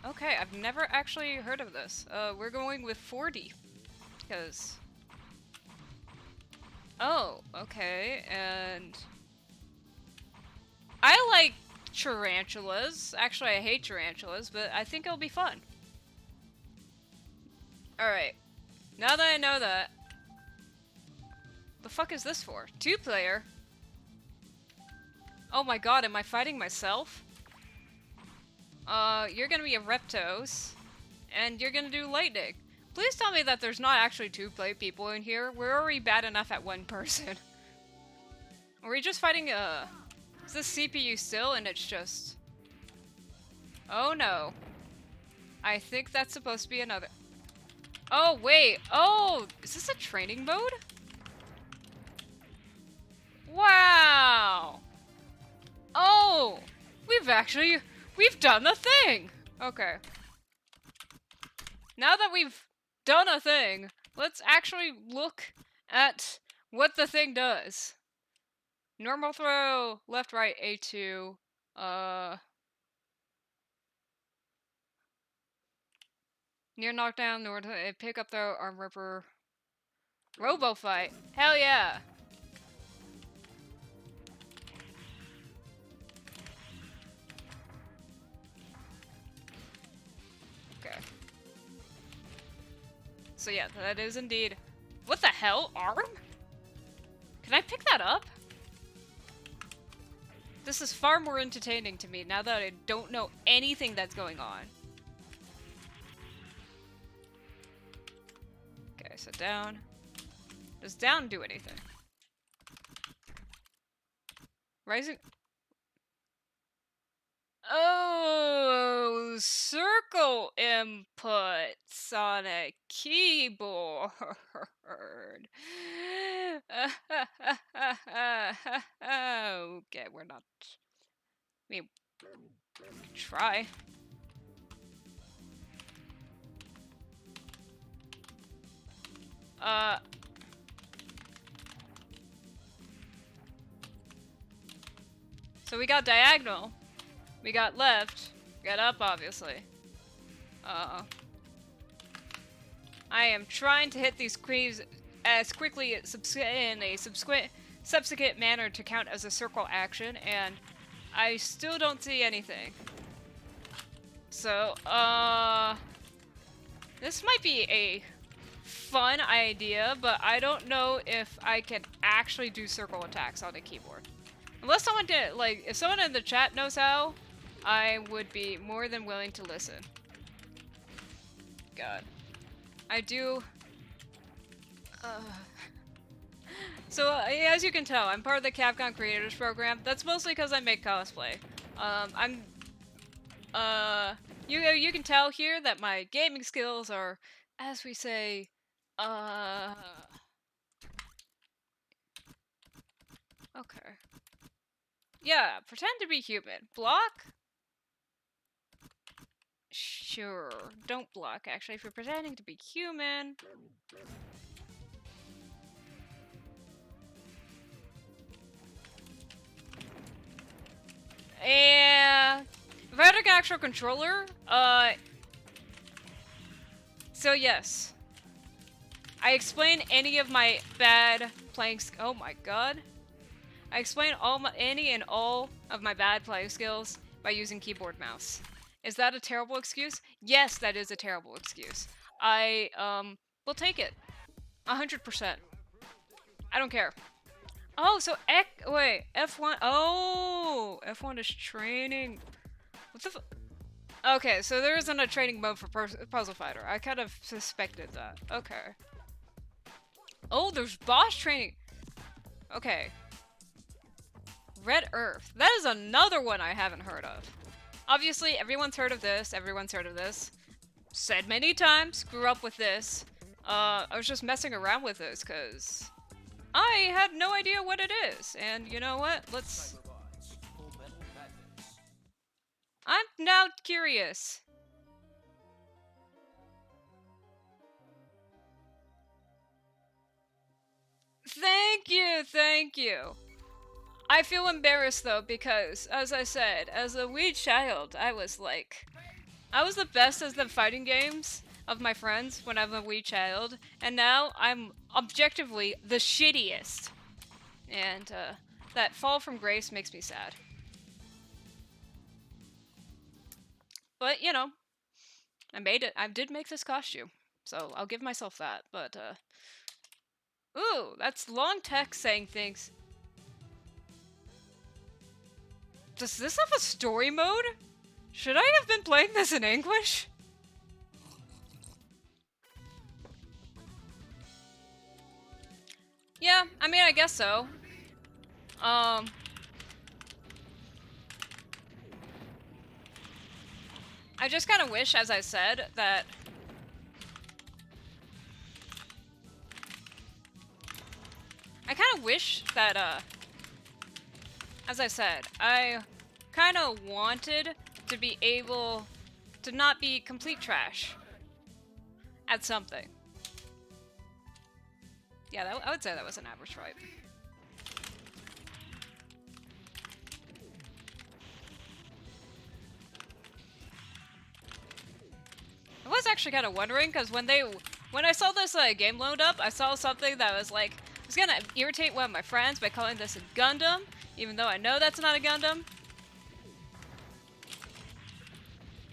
Okay, I've never actually heard of this. We're going with 40. Because... Oh, okay, and... I like tarantulas. Actually, I hate tarantulas, but I think it'll be fun. Alright. Now that I know that... The fuck is this for? 2-player? Oh my god, am I fighting myself? You're gonna be a Reptos. And you're gonna do lightning. Please tell me that there's not actually 2-play people in here. We're already bad enough at one person. Are we just fighting is this CPU still and it's just... Oh no. I think that's supposed to be another... Oh wait, oh! Is this a training mode? Wow! Oh! We've done the thing! Okay. Now that we've done a thing, let's actually look at what the thing does. Normal throw, left, right, A2, near knockdown, north, pick up throw, arm ripper, robo fight. Hell yeah! Okay. So yeah, that is indeed... What the hell? Arm? Can I pick that up? This is far more entertaining to me now that I don't know anything that's going on. Okay, so down. Does down do anything? Rising... Oh, circle inputs on a keyboard. Okay, we're not... I mean, try. So we got diagonal. We got left. We got up, obviously. I am trying to hit these queens as quickly in a subsequent manner to count as a circle action, and I still don't see anything. So, this might be a fun idea, but I don't know if I can actually do circle attacks on a keyboard. Unless someone did, like, if someone in the chat knows how, I would be more than willing to listen. God. I do... So, as you can tell, I'm part of the Capcom Creators Program. That's mostly because I make cosplay. You can tell here that my gaming skills are, as we say, okay. Yeah, pretend to be human. Block? Sure. Don't block, actually, if you're pretending to be human. Yeah. If I had an actual controller, so yes. I explain any of my bad playing oh my god. I explain any and all of my bad playing skills by using keyboard mouse. Is that a terrible excuse? Yes, that is a terrible excuse. I will take it. 100%. I don't care. Oh, so wait, F1. Oh, F1 is training. What the Okay, so there isn't a training mode for Puzzle Fighter. I kind of suspected that. Okay. Oh, there's boss training. Okay. Red Earth. That is another one I haven't heard of. Obviously, everyone's heard of this. Everyone's heard of this. Said many times, grew up with this. I was just messing around with this because I had no idea what it is. And you know what? I'm now curious. Thank you, thank you. I feel embarrassed though because, as I said, as a wee child, I was the best at the fighting games of my friends when I'm a wee child, and now I'm objectively the shittiest. And that fall from grace makes me sad. But you know, I made it. I did make this costume, so I'll give myself that. But ooh, that's long text saying things. Does this have a story mode? Should I have been playing this in English? Yeah, I mean, I guess so. I just kind of wish, as I said, that I kind of wish that, as I said, I kind of wanted to be able to not be complete trash at something. Yeah, I would say that was an average fight. I was actually kind of wondering, because when I saw this game load up, I saw something that was like, I was gonna irritate one of my friends by calling this a Gundam, even though I know that's not a Gundam.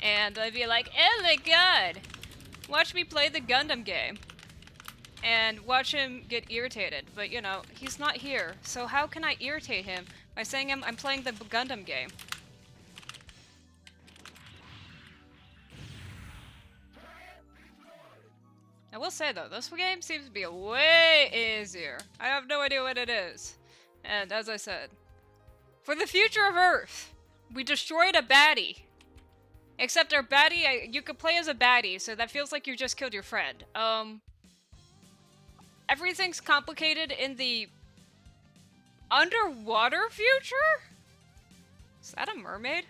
And I'd be like, oh my god, watch me play the Gundam game. And watch him get irritated, but you know, he's not here, so how can I irritate him by saying I'm playing the Gundam game? I will say though, this game seems to be way easier. I have no idea what it is. And as I said, for the future of Earth, we destroyed a baddie. Except our baddie, you could play as a baddie, so that feels like you just killed your friend. Everything's complicated in the underwater future? Is that a mermaid?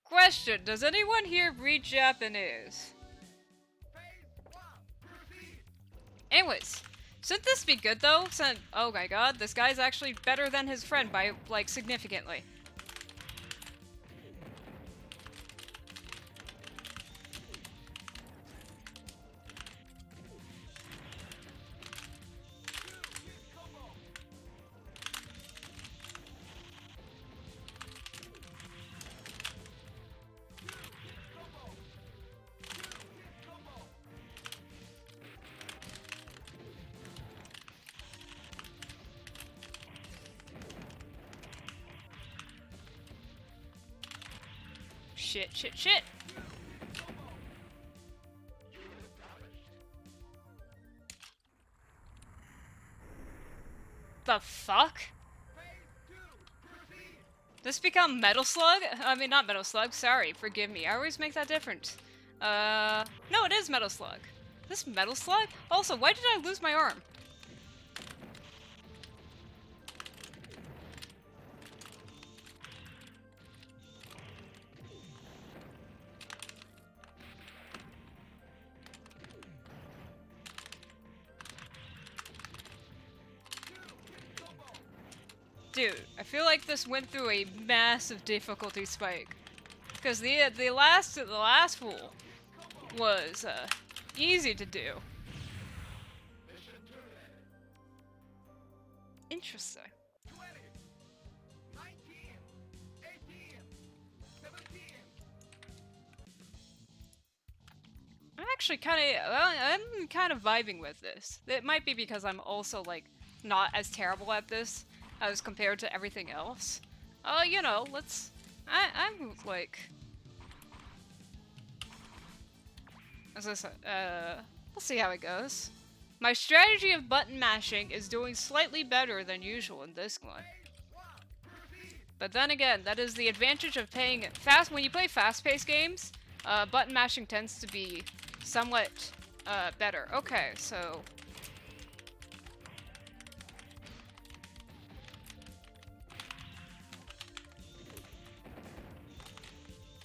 Question, does anyone here read Japanese? Anyways, shouldn't this be good though? Oh my god, this guy's actually better than his friend by, like, significantly. Shit, shit, shit! The fuck? This become Metal Slug? I mean, not Metal Slug, sorry, forgive me. I always make that different. No, it is Metal Slug. This Metal Slug? Also, why did I lose my arm? Dude, I feel like this went through a massive difficulty spike. Because the last fool was easy to do. Interesting. I'm actually I'm kind of vibing with this. It might be because I'm also like not as terrible at this as compared to everything else. You know, I'm like, as I said, we'll see how it goes. My strategy of button mashing is doing slightly better than usual in this one. But then again, that is the advantage of playing fast. When you play fast-paced games, button mashing tends to be somewhat better. Okay, so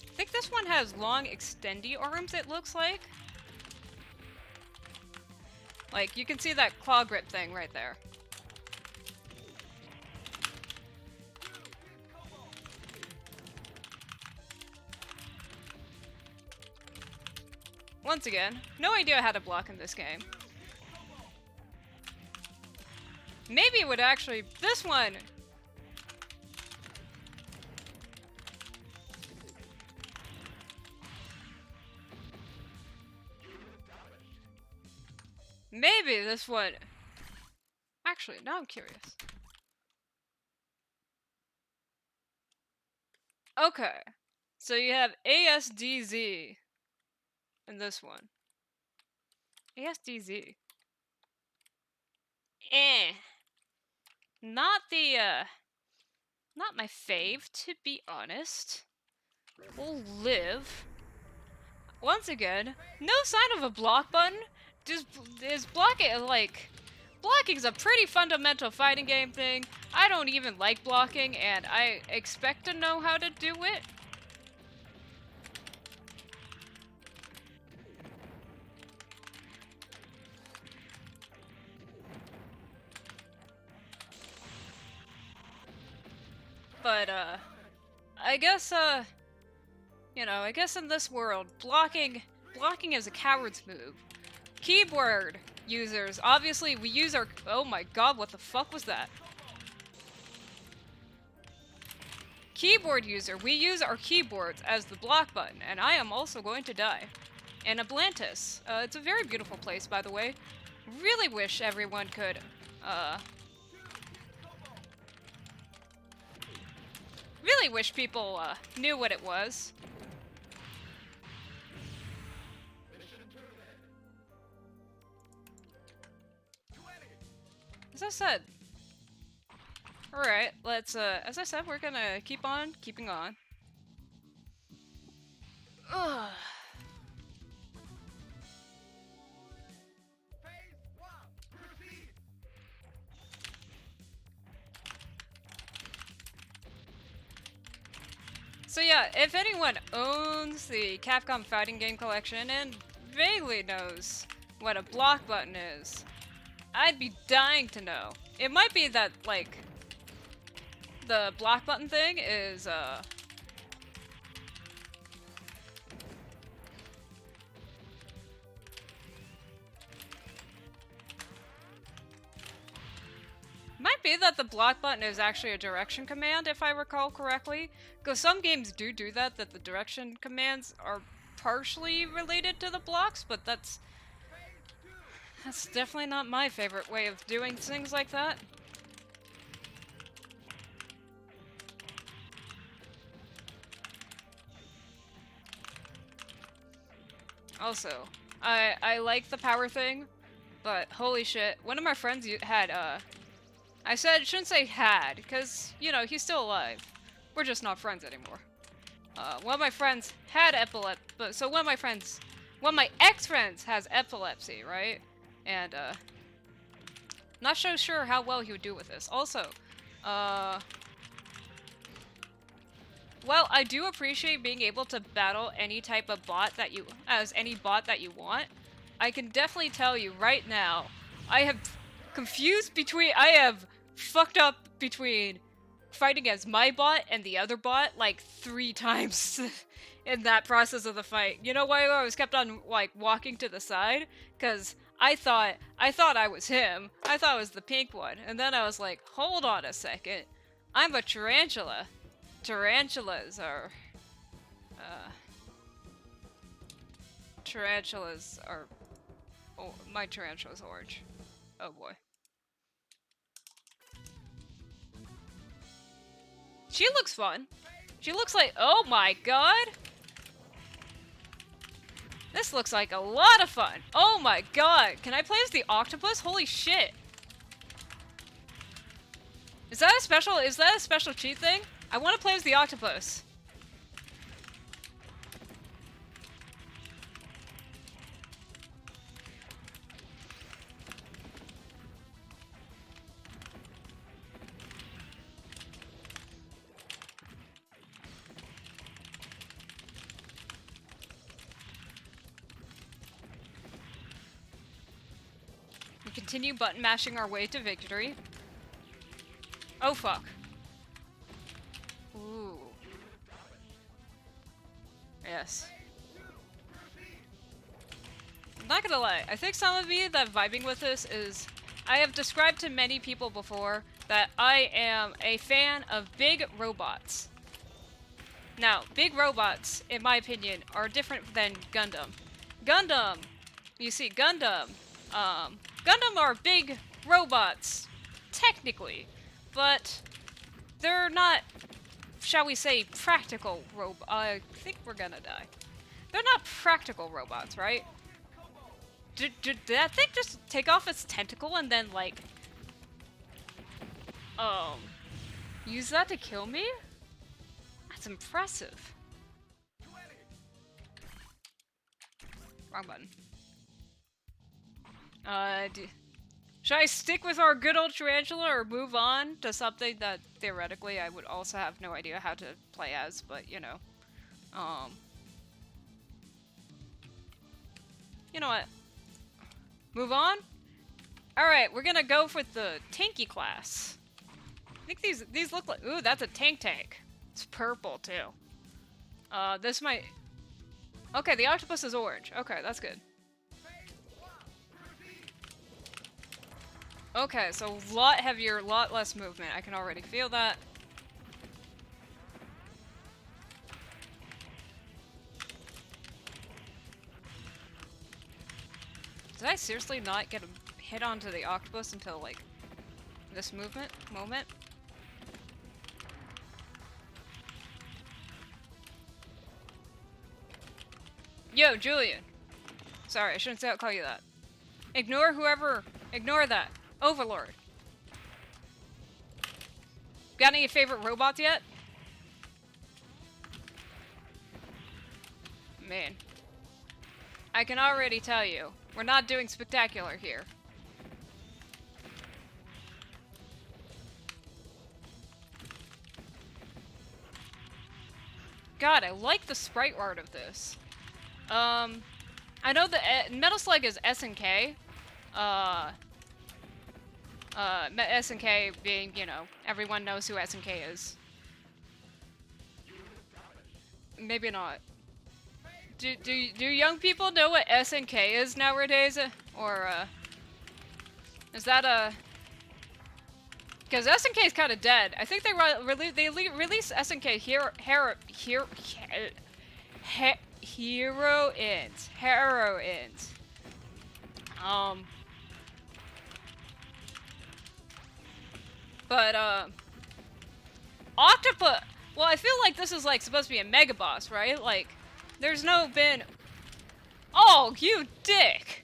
I think this one has long extendy arms, it looks like. Like, you can see that claw grip thing right there. Once again, no idea how to block in this game. Maybe it would actually... This one! Maybe this one... Actually, now I'm curious. Okay. So you have ASDZ in this one. ASDZ. Eh. Not the, not my fave, to be honest. We'll live. Once again, no sign of a block button. Just is blocking, like... Blocking's a pretty fundamental fighting game thing. I don't even like blocking, and I expect to know how to do it. But, I guess, you know, I guess in this world, blocking is a coward's move. Keyboard users, obviously we use our... Oh my god, what the fuck was that? Keyboard user, we use our keyboards as the block button, and I am also going to die. And Atlantis, it's a very beautiful place, by the way. Really wish everyone could, really wish people, knew what it was. As I said... Alright, let's, as I said, we're gonna keep on keeping on. Ugh. So yeah, if anyone owns the Capcom Fighting Game Collection and vaguely knows what a block button is, I'd be dying to know. It might be that, like, the block button thing is, might be that the block button is actually a direction command, if I recall correctly. Because some games do that the direction commands are partially related to the blocks, but that's definitely not my favorite way of doing things like that. Also, I like the power thing, but holy shit, one of my friends had, I shouldn't say had, because, you know, he's still alive. We're just not friends anymore. One of my friends had epilepsy, so one of my ex-friends has epilepsy, right? And, not so sure how well he would do with this. Also, well, I do appreciate being able to battle any type of bot that you want. I can definitely tell you right now, I have fucked up between fighting as my bot and the other bot like 3 times in that process of the fight. You know why I was kept on like walking to the side? Because I thought I was him. I thought I was the pink one, and then I was like, hold on a second, I'm a tarantula. Tarantulas are, tarantulas are. Oh, my tarantula's orange. Oh boy. She looks fun. She looks like, oh my god! This looks like a lot of fun. Oh my god, can I play as the octopus? Holy shit. Is that a special cheat thing? I want to play as the octopus. We continue button mashing our way to victory. Oh fuck. Ooh. Yes. I'm not gonna lie, I think some of you that vibing with this is... I have described to many people before that I am a fan of big robots. Now, big robots, in my opinion, are different than Gundam. Gundam! You see, Gundam are big robots, technically, but they're not, shall we say, practical I think we're gonna die. They're not practical robots, right? Did that thing just take off its tentacle and then, like, use that to kill me? That's impressive. Wrong button. Should I stick with our good old tarantula or move on to something that theoretically I would also have no idea how to play as, but you know. You know what? Move on? Alright, we're gonna go for the tanky class. I think these look like, ooh, that's a tank. It's purple too. This might, okay, the octopus is orange. Okay, that's good. Okay, so a lot heavier, lot less movement. I can already feel that. Did I seriously not get a hit onto the octopus until, like, this moment? Yo, Julian. Sorry, I shouldn't call you that. Ignore that. Overlord. Got any favorite robots yet? Man. I can already tell you, we're not doing spectacular here. God, I like the sprite art of this. I know the Metal Slug is SNK. SNK being, you know, everyone knows who SNK is. Maybe not. Do young people know what SNK is nowadays? Or, is that a... Because SNK is kind of dead. I think they released SNK Hero Int. But, Octopus! Well, I feel like this is, like, supposed to be a mega boss, right? Like, there's no been... Oh, you dick!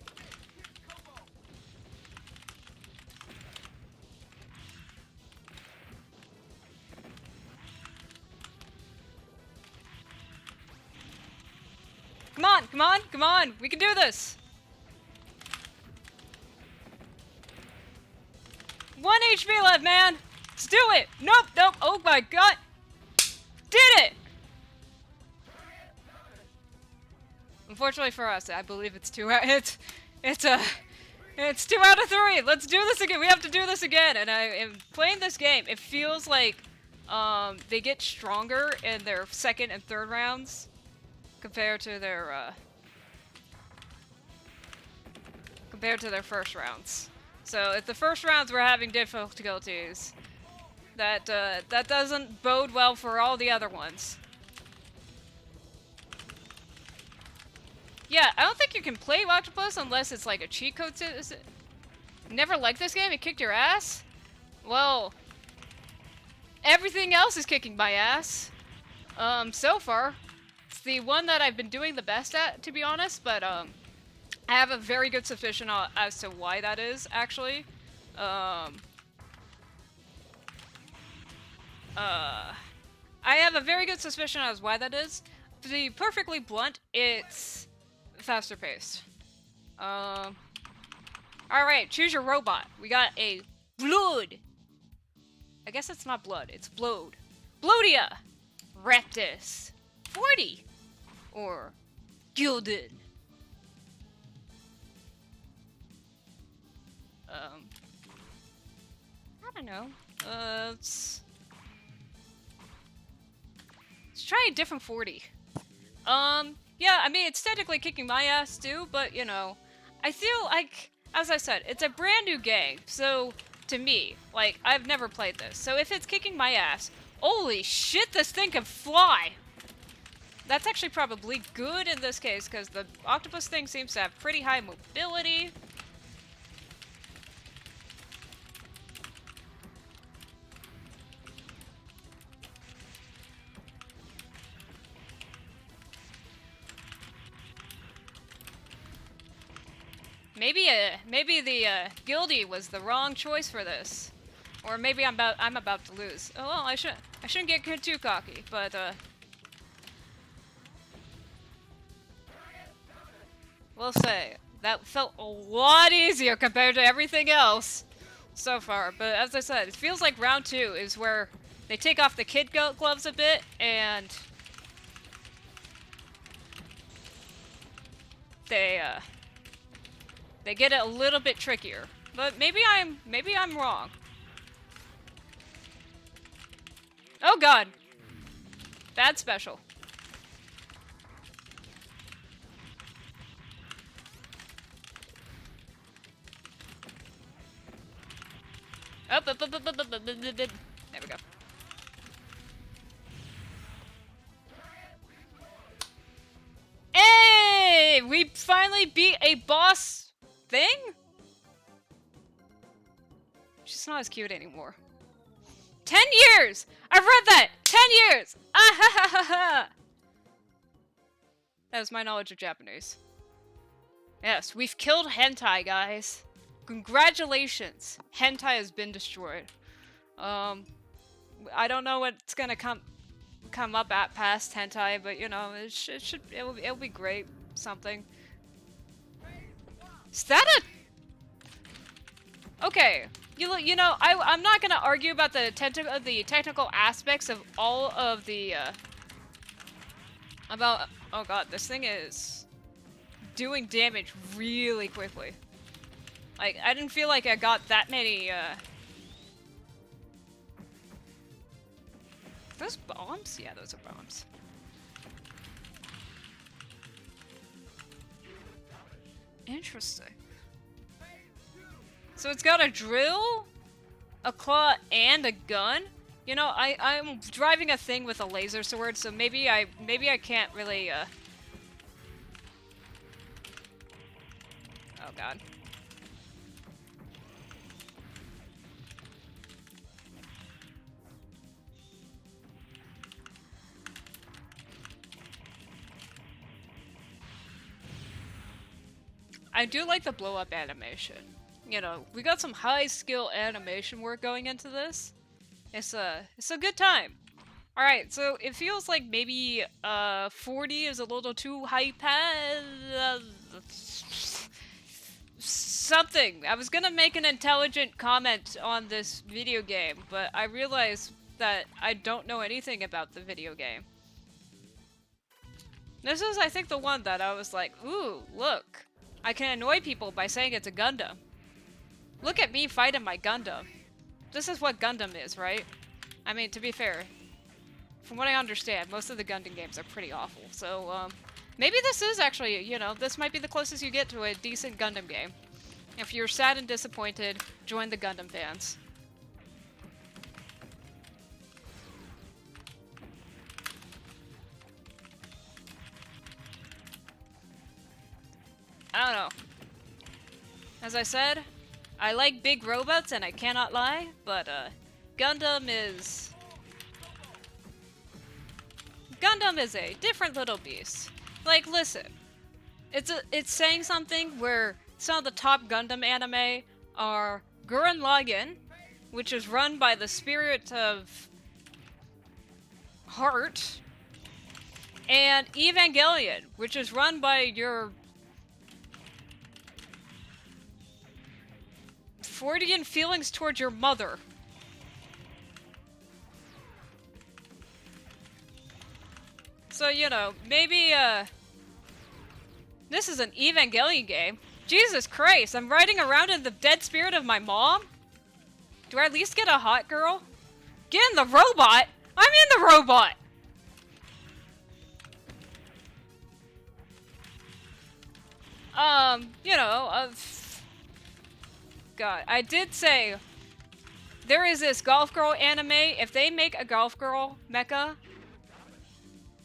Come on! We can do this! 1 HP left, man! Let's do it! Nope! Oh my god! Did it! Unfortunately for us, I believe it's 2 out. It's 2 out of 3. Let's do this again. We have to do this again. And I am playing this game. It feels like they get stronger in their second and third rounds compared to their first rounds. So if the first rounds were having difficulties, that doesn't bode well for all the other ones. Yeah, I don't think you can play Octopus unless it's like a cheat code. Never liked this game? It kicked your ass? Well, everything else is kicking my ass. So far. It's the one that I've been doing the best at, to be honest, but, I have a very good suspicion as to why that is, actually. I have a very good suspicion as why that is. To be perfectly blunt, it's faster paced. Alright, choose your robot. We got a Blood. I guess it's not blood, it's Blood. Blodia! Reptus. 40! Or Gilded. I don't know. Let's try a different 40. Yeah, I mean, it's technically kicking my ass too, but, you know, I feel like, as I said, it's a brand new game, so, to me, like, I've never played this, so if it's kicking my ass, holy shit, this thing can fly! That's actually probably good in this case, because the octopus thing seems to have pretty high mobility. Maybe the guildie was the wrong choice for this, or maybe I'm about to lose. Oh well, I shouldn't get too cocky, but we'll say that felt a lot easier compared to everything else so far. But as I said, it feels like round 2 is where they take off the kid gloves a bit and they get it a little bit trickier. But maybe I'm wrong. Oh god. Bad special. Up. There we go. Hey! We finally beat a boss thing? She's not as cute anymore. 10 years! I've read that! 10 years! Ah ha ha ha ha! That is my knowledge of Japanese. Yes, we've killed hentai, guys. Congratulations. Hentai has been destroyed. I don't know what's gonna come up at past hentai, but you know, it'll be great. Something. Is that a... Okay. You know, I'm not gonna argue about the technical aspects of all of the, about... Oh god, this thing is doing damage really quickly. Like, I didn't feel like I got that many, Those bombs? Yeah, those are bombs. Interesting. So it's got a drill, a claw, and a gun? You know, I'm driving a thing with a laser sword, so maybe I can't really, Oh god. I do like the blow-up animation. You know, we got some high-skill animation work going into this. It's a good time. Alright, so it feels like maybe, 40 is a little too hype. Something. I was gonna make an intelligent comment on this video game, but I realized that I don't know anything about the video game. This is, I think, the one that I was like, ooh, look. I can annoy people by saying it's a Gundam. Look at me fighting my Gundam. This is what Gundam is, right? I mean, to be fair, from what I understand, most of the Gundam games are pretty awful. So, maybe this is actually, you know, this might be the closest you get to a decent Gundam game. If you're sad and disappointed, join the Gundam fans. I don't know. As I said, I like big robots and I cannot lie, but Gundam is a different little beast. Like, listen, it's saying something where some of the top Gundam anime are Gurren Lagann, which is run by the spirit of Heart, and Evangelion, which is run by your Freudian feelings towards your mother. So, you know, maybe, this is an Evangelion game. Jesus Christ, I'm riding around in the dead spirit of my mom? Do I at least get a hot girl? Get in the robot? I'm in the robot! You know, God, I did say there is this golf girl anime. If they make a golf girl mecha,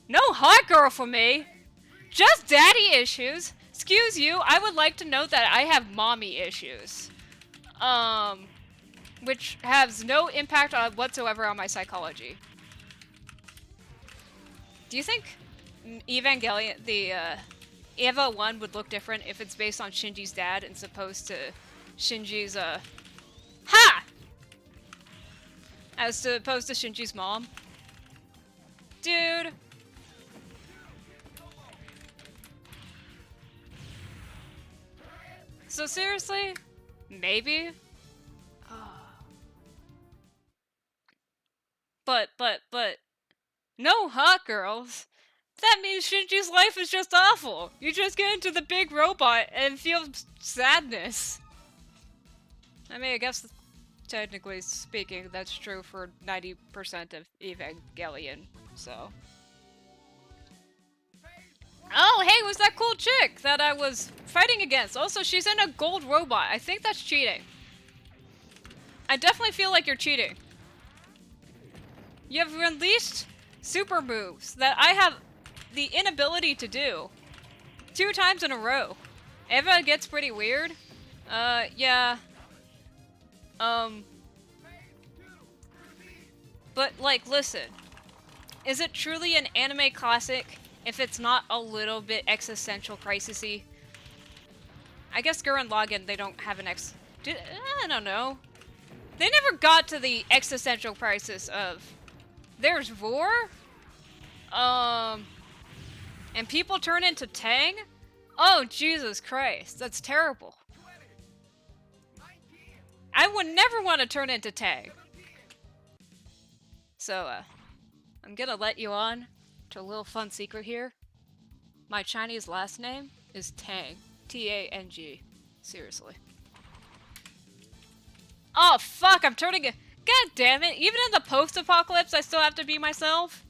no hot girl for me. Just daddy issues. Excuse you, I would like to note that I have mommy issues. Which has no impact whatsoever on my psychology. Do you think Evangelion, the Eva 1 would look different if it's based on Shinji's dad as opposed to Shinji's, ha! As opposed to Shinji's mom? Dude. So seriously? Maybe? But, no hot girls. That means Shinji's life is just awful. You just get into the big robot and feel sadness. I mean, I guess technically speaking, that's true for 90% of Evangelion, so. Oh, hey, who's that cool chick that I was fighting against? Also, she's in a gold robot. I think that's cheating. I definitely feel like you're cheating. You have released super moves that I have the inability to do 2 times in a row. Eva gets pretty weird. Yeah. But, like, listen. Is it truly an anime classic if it's not a little bit existential crisis-y? I guess Gurren Lagann, they don't have an I don't know. They never got to the existential crisis of there's war? And people turn into Tang? Oh, Jesus Christ. That's terrible. I would never want to turn into Tang. So, I'm gonna let you on to a little fun secret here. My Chinese last name is Tang. T-A-N-G. Seriously. Oh, fuck, I'm turning it. God damn it. Even in the post-apocalypse, I still have to be myself?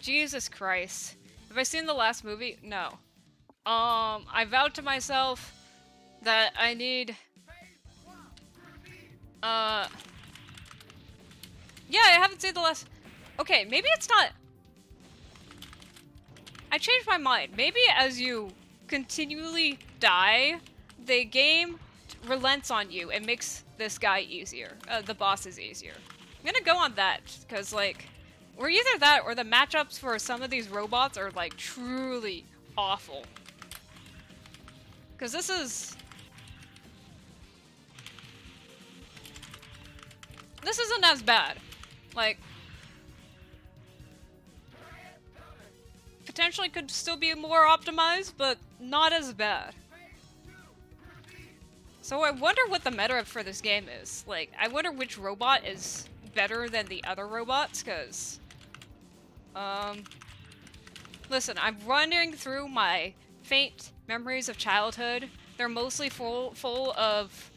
Jesus Christ. Have I seen the last movie? No. I vowed to myself that I need... Yeah, I haven't seen the last... Okay, maybe it's not... I changed my mind. Maybe as you continually die, the game relents on you and makes this guy easier. The bosses easier. I'm gonna go on that, because, like, or either that or the matchups for some of these robots are, like, truly awful. Because this isn't as bad. Like, potentially could still be more optimized, but not as bad. So I wonder what the meta for this game is. Like, I wonder which robot is better than the other robots, because... Listen, I'm running through my faint memories of childhood. They're mostly full of...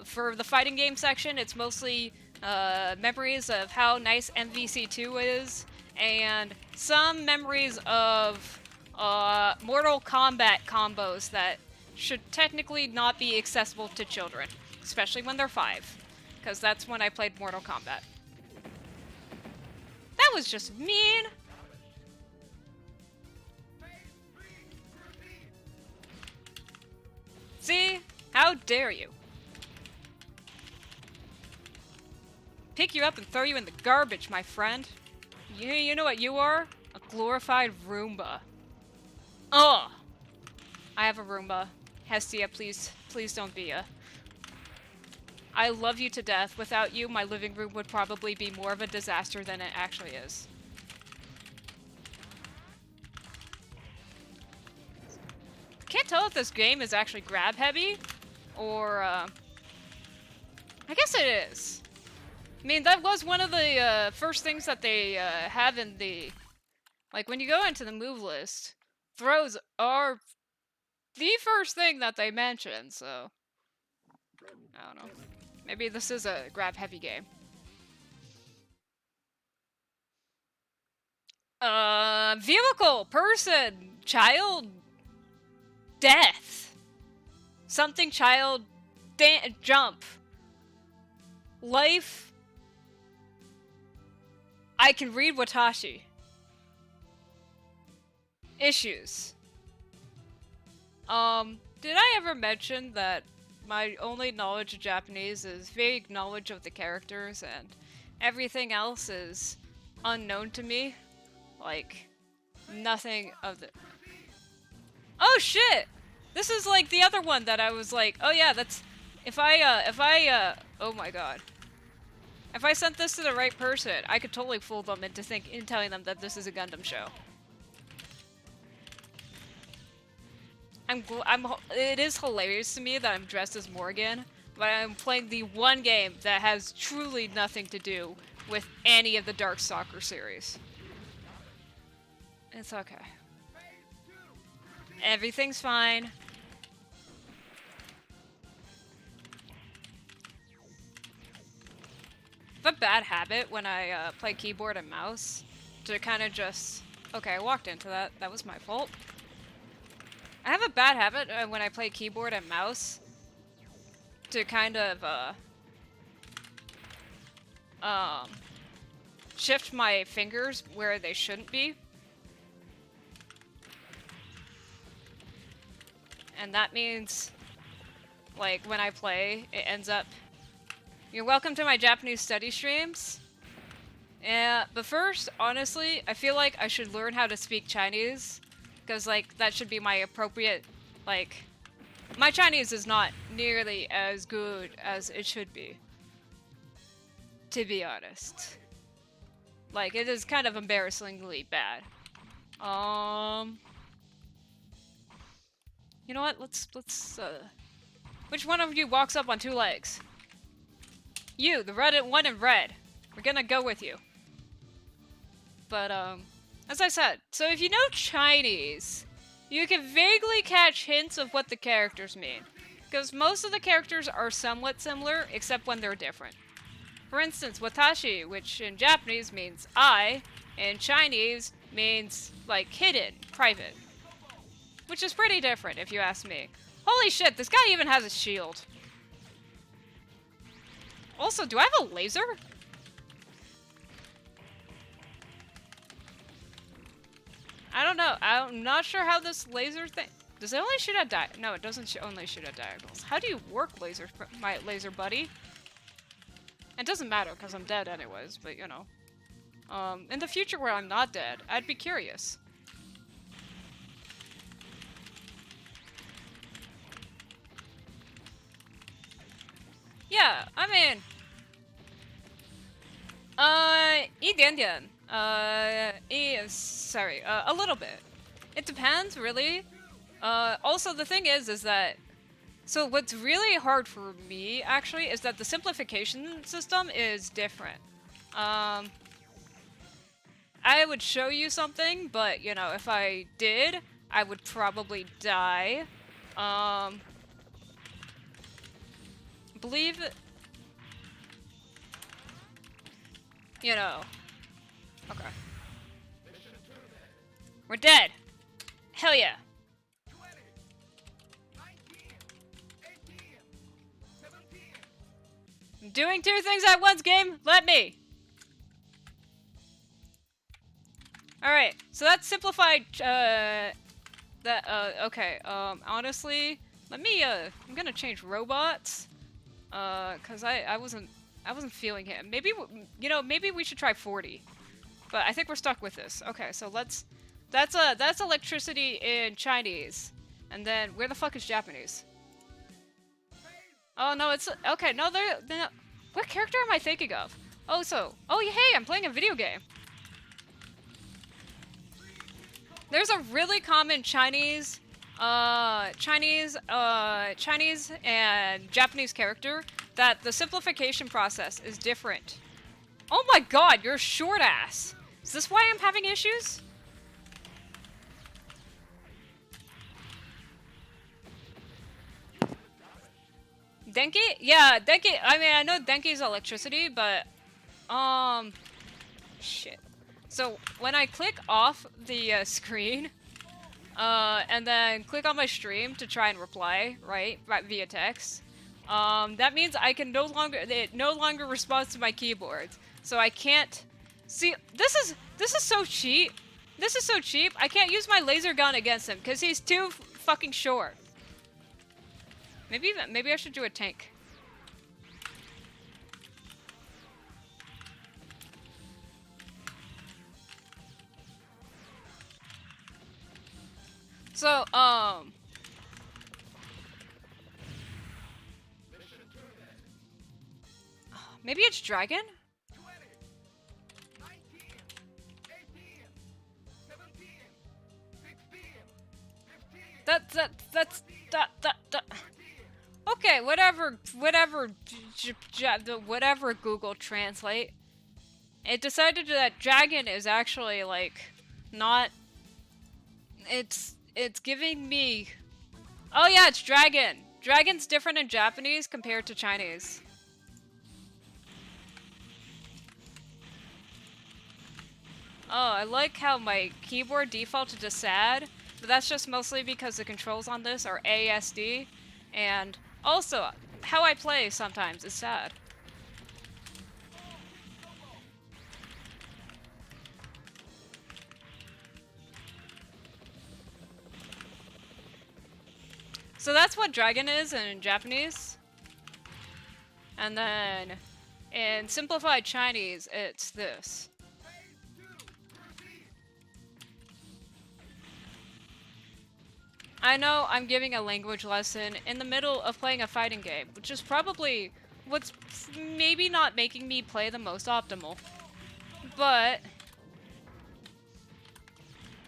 For the fighting game section, it's mostly memories of how nice MVC2 is, and some memories of Mortal Kombat combos that should technically not be accessible to children, especially when they're 5, because that's when I played Mortal Kombat. That was just mean! See? How dare you? Pick you up and throw you in the garbage, my friend. You know what you are? A glorified Roomba. Ugh! I have a Roomba. Hestia, please don't be a... I love you to death. Without you, my living room would probably be more of a disaster than it actually is. Can't tell if this game is actually grab heavy, or, I guess it is. I mean, that was one of the, first things that they, have in the... Like, when you go into the move list, throws are the first thing that they mention, so... I don't know. Maybe this is a grab heavy game. Vehicle, person, child, death. Something, child, jump. Life. I can read Watashi. Issues. Did I ever mention that my only knowledge of Japanese is vague knowledge of the characters and everything else is unknown to me? Like, nothing of the... Oh shit! This is like the other one that I was like, oh yeah, that's... oh my god. If I sent this to the right person, I could totally fool them into telling them that this is a Gundam show. It is hilarious to me that I'm dressed as Morgan, but I'm playing the one game that has truly nothing to do with any of the Darkstalker series. It's okay. Everything's fine. I have a bad habit when I play keyboard and mouse to kind of just... Okay, I walked into that. That was my fault. I have a bad habit when I play keyboard and mouse to kind of shift my fingers where they shouldn't be. And that means, like, when I play, it ends up... You're welcome to my Japanese study streams. Yeah, but first, honestly, I feel like I should learn how to speak Chinese. Because, like, that should be my appropriate, like... My Chinese is not nearly as good as it should be. To be honest. Like, it is kind of embarrassingly bad. You know what? Let's, which one of you walks up on 2 legs? You, the one in red. We're gonna go with you. But, as I said, so if you know Chinese, you can vaguely catch hints of what the characters mean. Because most of the characters are somewhat similar, except when they're different. For instance, watashi, which in Japanese means I, in Chinese means, like, hidden, private. Which is pretty different, if you ask me. Holy shit, this guy even has a shield. Also, do I have a laser? I don't know. I'm not sure how this laser thing... Does it only shoot at No, it doesn't only shoot at diagonals. How do you work lasers, my laser buddy? It doesn't matter, because I'm dead anyways, but you know. In the future where I'm not dead, I'd be curious. Yeah, I mean... sorry, a little bit. It depends, really. Also, the thing is that... So what's really hard for me, actually, is that the simplification system is different. I would show you something, but, you know, if I did, I would probably die. Believe... you know. Okay. We're dead. Hell yeah. I'm doing two things at once, game. Let me. Alright, so that's simplified, okay, honestly, let me, I'm gonna change robots, cause I wasn't feeling him. Maybe, you know, maybe we should try 40. But I think we're stuck with this. Okay, so that's electricity in Chinese. And then, where the fuck is Japanese? Oh, no, it's, okay, no, they're what character am I thinking of? Oh, hey, I'm playing a video game. There's a really common Chinese and Japanese character that the simplification process is different. Oh my god, you're short ass. Is this why I'm having issues? Denki? Yeah, Denki, I mean, I know Denki's electricity, but, shit. So, when I click off the screen, and then click on my stream to try and reply, right via text, that means I can it no longer responds to my keyboard. So I can't, see, this is so cheap. This is so cheap, I can't use my laser gun against him, because he's too fucking short. Maybe I should do a tank. So, maybe it's Dragon? That. Okay, whatever Google Translate. It decided that dragon is actually, like, not... It's giving me... Oh yeah, it's dragon! Dragon's different in Japanese compared to Chinese. Oh, I like how my keyboard defaulted to sad, but that's just mostly because the controls on this are ASD, and also, how I play sometimes is sad. So that's what dragon is in Japanese. And then, in simplified Chinese, it's this. I know I'm giving a language lesson in the middle of playing a fighting game, which is probably what's maybe not making me play the most optimal. But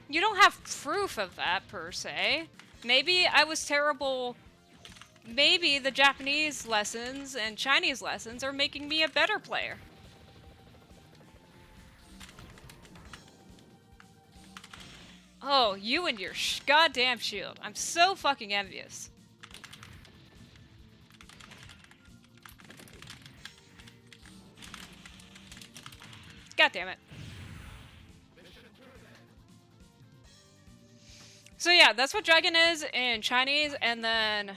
you don't have proof of that, per se. Maybe I was terrible. Maybe the Japanese lessons and Chinese lessons are making me a better player. Oh, you and your goddamn shield. I'm so fucking envious. God damn it. So yeah, that's what dragon is in Chinese, and then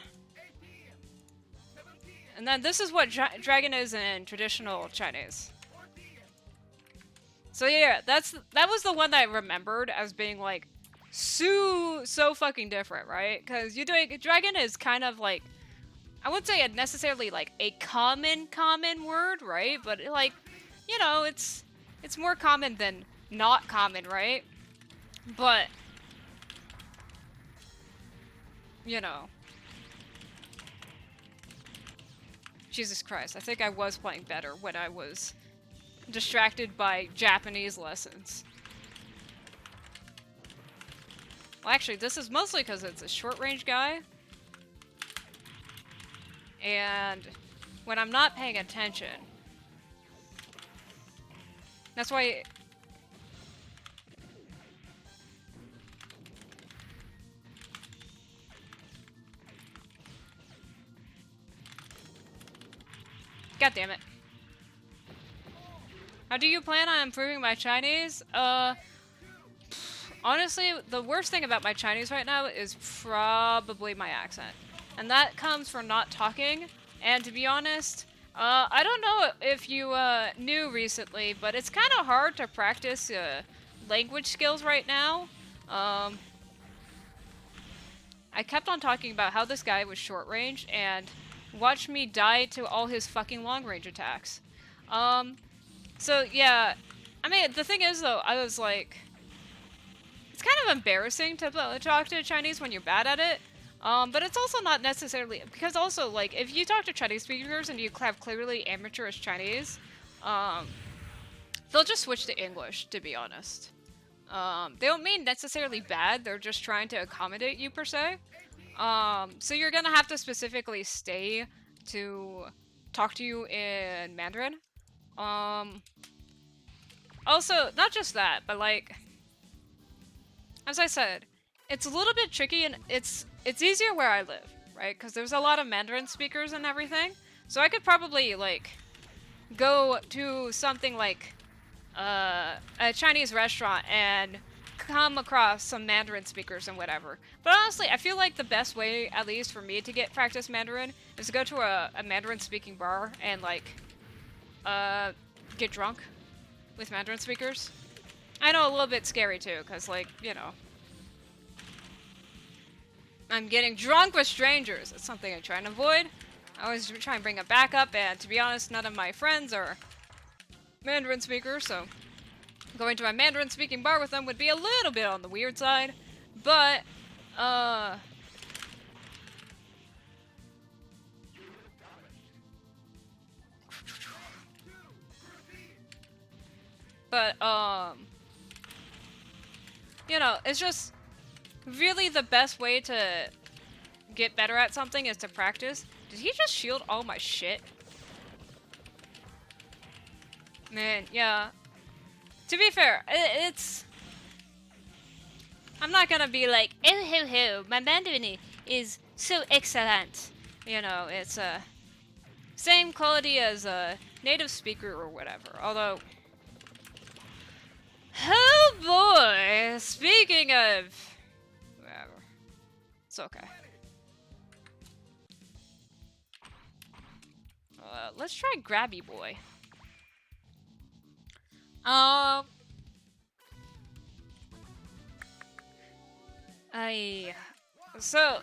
this is what dragon is in traditional Chinese. So yeah, that was the one that I remembered as being like so fucking different, right? Because dragon is kind of like, I wouldn't say it necessarily like a common word, right? But like, you know, it's more common than not common, right? But you know, Jesus Christ, I think I was playing better when I was distracted by Japanese lessons. Well, actually, this is mostly because it's a short-range guy. And when I'm not paying attention, that's why... God damn it. How do you plan on improving my Chinese? Honestly, the worst thing about my Chinese right now is probably my accent. And that comes from not talking. And to be honest, I don't know if you knew recently, but it's kind of hard to practice language skills right now. Um, I kept on talking about how this guy was short range and watch me die to all his fucking long range attacks. Um, so yeah, I mean, the thing is though, I was like, it's kind of embarrassing to talk to Chinese when you're bad at it. But it's also not necessarily, because also, like, if you talk to Chinese speakers and you have clearly amateurish Chinese, um, they'll just switch to English, to be honest. They don't mean necessarily bad, they're just trying to accommodate you, per se. So you're gonna have to specifically stay to talk to you in Mandarin. Um, Also, not just that, but like, as I said, it's a little bit tricky and it's easier where I live, right? Because there's a lot of Mandarin speakers and everything. So I could probably like go to something like a Chinese restaurant and come across some Mandarin speakers and whatever. But honestly, I feel like the best way, at least for me, to get practice Mandarin is to go to a Mandarin speaking bar and like uh get drunk with Mandarin speakers. I know, a little bit scary too, because, like, you know, I'm getting drunk with strangers. It's something I try and avoid. I always try and bring a backup, and to be honest, none of my friends are Mandarin speakers, so going to a Mandarin speaking bar with them would be a little bit on the weird side. But, uh... But, you know, it's just really the best way to get better at something is to practice. Did he just shield all my shit? Man, yeah. To be fair, it's... I'm not gonna be like, oh ho ho, my Mandarin is so excellent. You know, it's same quality as a native speaker or whatever. Although, oh boy, speaking of... Whatever. It's okay. Let's try Grabby Boy. So,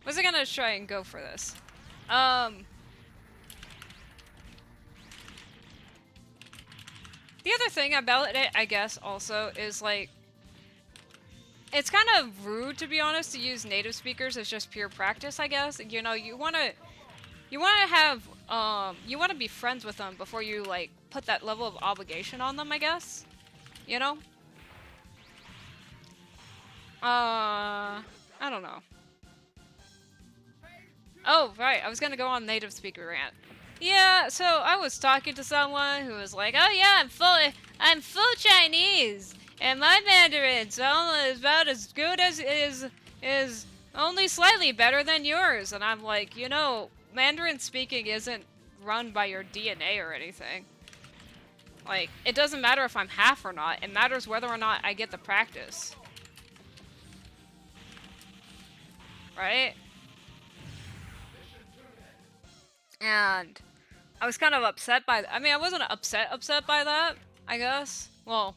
was I gonna try and go for this? The other thing about it, I guess, also, is, like, it's kind of rude, to be honest, to use native speakers as just pure practice, I guess. You know, you wanna have, you wanna be friends with them before you, like, put that level of obligation on them, I guess? You know? I don't know. Oh, right, I was gonna go on native speaker rant. Yeah, so I was talking to someone who was like, "Oh yeah, I'm full Chinese, and my Mandarin's only about as good as is only slightly better than yours." And I'm like, you know, Mandarin speaking isn't run by your DNA or anything. Like, it doesn't matter if I'm half or not. It matters whether or not I get the practice. Right? And I was kind of upset by I mean, I wasn't upset by that, I guess. Well,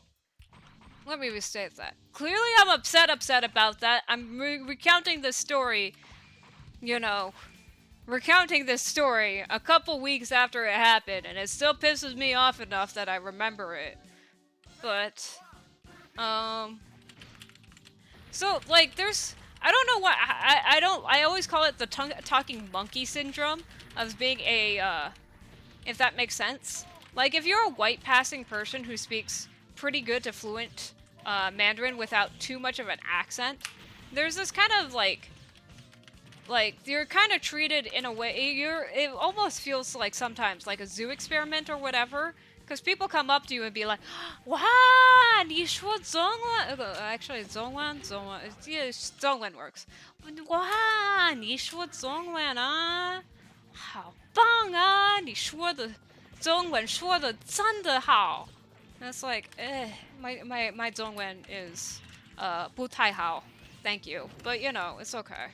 let me restate that. Clearly I'm upset about that. I'm recounting this story, you know, recounting this story a couple weeks after it happened, and it still pisses me off enough that I remember it. But, so, like, there's... I don't know why... I always call it the talking monkey syndrome of being a, if that makes sense. Like, if you're a white-passing person who speaks pretty good to fluent Mandarin without too much of an accent, there's this kind of, like, you're kind of treated in a way... It almost feels like sometimes like a zoo experiment or whatever. Because people come up to you and be like, "Wow, you说中文?" Actually, 中文, yeah, 中文 works. "哇，你说中文啊? How? 棒啊！你说的中文说的真的好。And it's like, my 中文 is 不太好. Thank you, but you know, it's okay.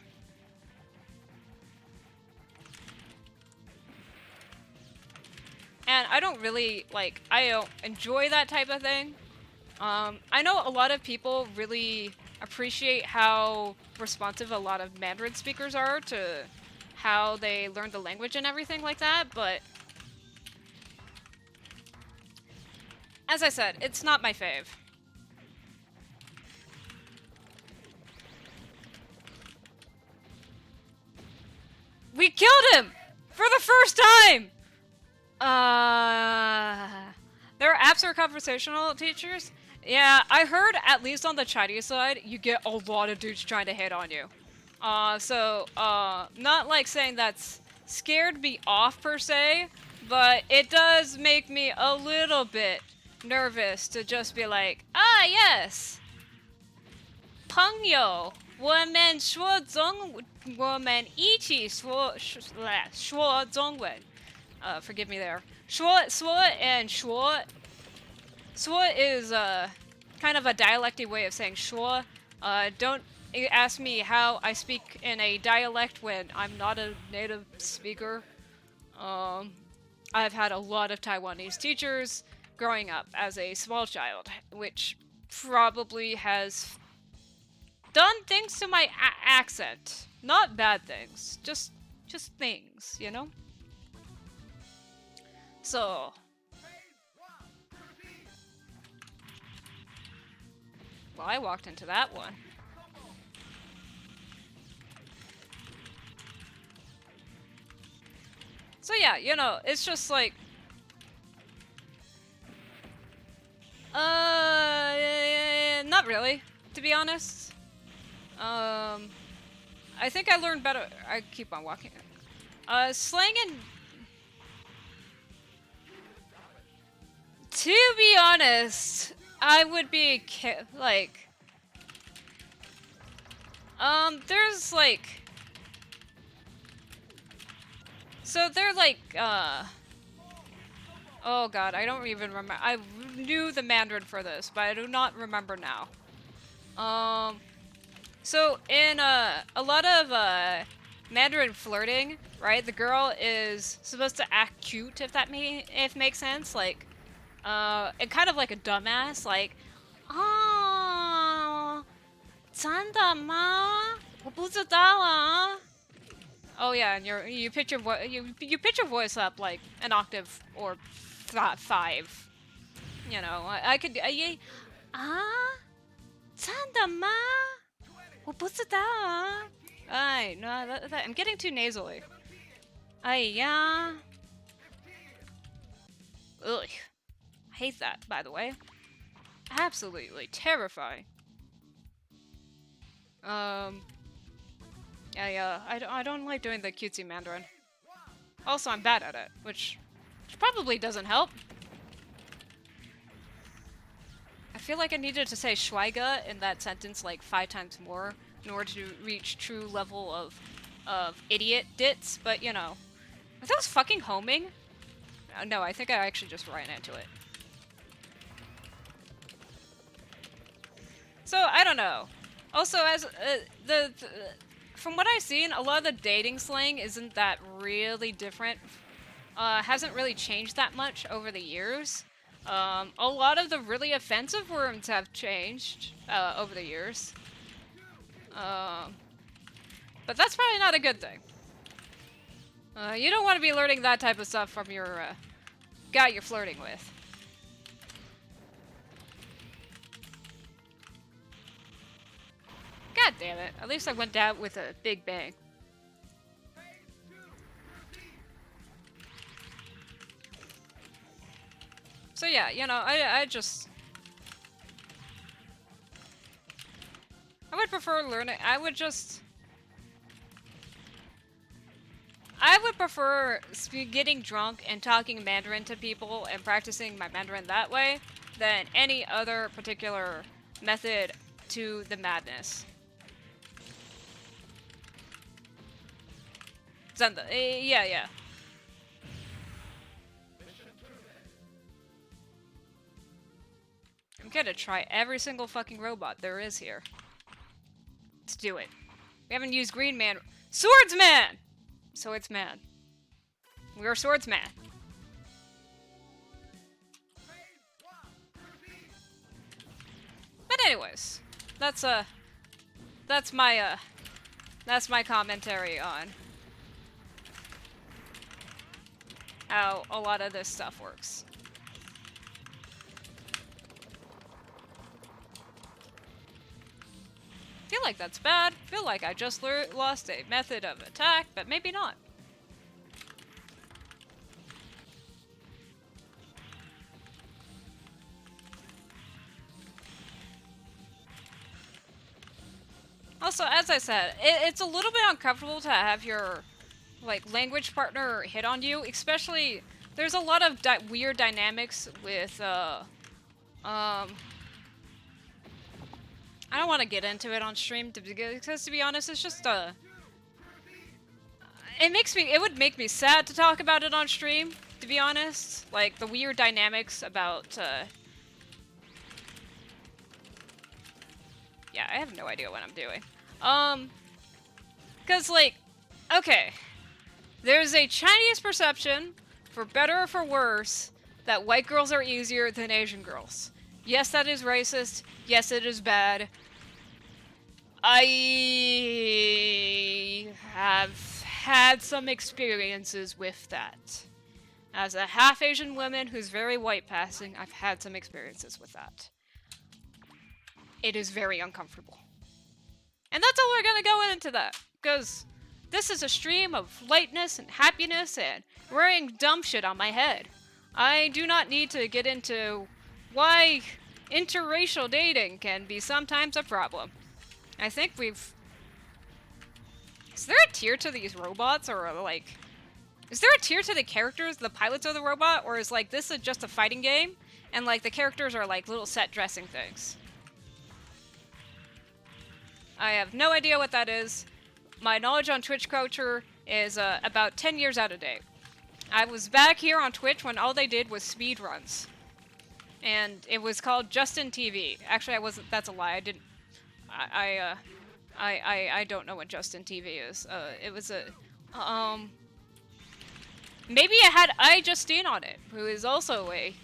And I don't really I don't enjoy that type of thing. I know a lot of people really appreciate how responsive a lot of Mandarin speakers are to how they learn the language and everything like that, but as I said, it's not my fave. We killed him! For the first time! There are apps or conversational teachers? Yeah, I heard at least on the Chinese side, you get a lot of dudes trying to hit on you. Not like saying that's scared me off per se, but it does make me a little bit nervous to just be like, ah, yes! 朋友，我们一起说中文。Forgive me there. 说 and 说 is kind of a dialecty way of saying 说. Don't ask me how I speak in a dialect when I'm not a native speaker. I've had a lot of Taiwanese teachers growing up as a small child, which probably has done things to my accent. Not bad things, just things, you know? So, well, I walked into that one. So yeah, you know, it's just like, not really, to be honest. I think I learned better. I keep on walking. Slang and... To be honest, I would be like... there's like... So they're like, oh god, I don't even remember. I knew the Mandarin for this, but I do not remember now. So in a lot of Mandarin flirting, right? The girl is supposed to act cute, if that makes sense. Like, and kind of like a dumbass, like, oh, 真的吗？我不知道啊。Oh yeah, and you pitch your you pitch your voice up like an octave or 5. You know, I could真的吗？我不知道啊。No, I'm getting too nasally. Yeah. Ugh. I hate that, by the way. Absolutely terrifying. Yeah, I don't like doing the cutesy Mandarin. Also, I'm bad at it, which probably doesn't help. I feel like I needed to say Schweiger in that sentence like 5 times more in order to reach true level of idiot dits, but you know. Are those fucking homing? No, I think I actually just ran into it. So, I don't know. Also, as from what I've seen, a lot of the dating slang isn't that really different. Hasn't really changed that much over the years. A lot of the really offensive words have changed over the years. But that's probably not a good thing. You don't want to be learning that type of stuff from your guy you're flirting with. God damn it. At least I went down with a big bang. So yeah, you know, I would prefer learning. I would prefer getting drunk and talking Mandarin to people and practicing my Mandarin that way than any other particular method to the madness. Yeah. We gotta try every single fucking robot there is here. Let's do it. We haven't used Green Man. Swordsman! Swordsman. We are Swordsman. But anyways, that's my commentary on how a lot of this stuff works. Feel like that's bad. Feel like I just lost a method of attack, but maybe not. Also, as I said, it's a little bit uncomfortable to have your like language partner hit on you, especially there's a lot of weird dynamics with I don't want to get into it on stream because to be honest, it's just it would make me sad to talk about it on stream, to be honest. Like the weird dynamics about yeah, I have no idea what I'm doing. Cause like, okay, there's a Chinese perception, for better or for worse, that white girls are easier than Asian girls. Yes, that is racist. Yes, it is bad. I have had some experiences with that. As a half Asian woman who's very white passing, I've had some experiences with that. It is very uncomfortable. And that's all we're gonna go into that, because this is a stream of lightness and happiness and wearing dumb shit on my head. I do not need to get into why interracial dating can be sometimes a problem. I think we've... Is there a tier to these robots, or like... Is there a tier to the characters, the pilots of the robot, or is like this is just a fighting game, and like the characters are like little set dressing things? I have no idea what that is. My knowledge on Twitch culture is about 10 years out of date. I was back here on Twitch when all they did was speed runs. And it was called Justin TV. Actually, I wasn't. That's a lie. I didn't. I don't know what Justin TV is. It was a. Maybe it had iJustine on it, who is also a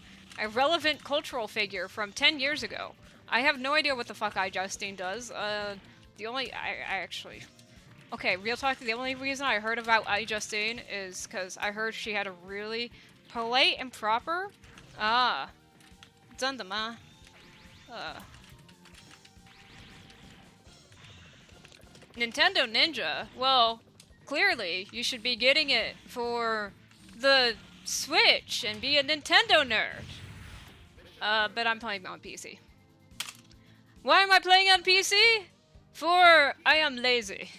relevant cultural figure from 10 years ago. I have no idea what the fuck iJustine does. The only I actually. Okay, real talk, the only reason I heard about iJustine is because I heard she had a really polite and proper... Zundama. Nintendo Ninja? Well, clearly, you should be getting it for the Switch and be a Nintendo nerd. But I'm playing on PC. Why am I playing on PC? For I am lazy.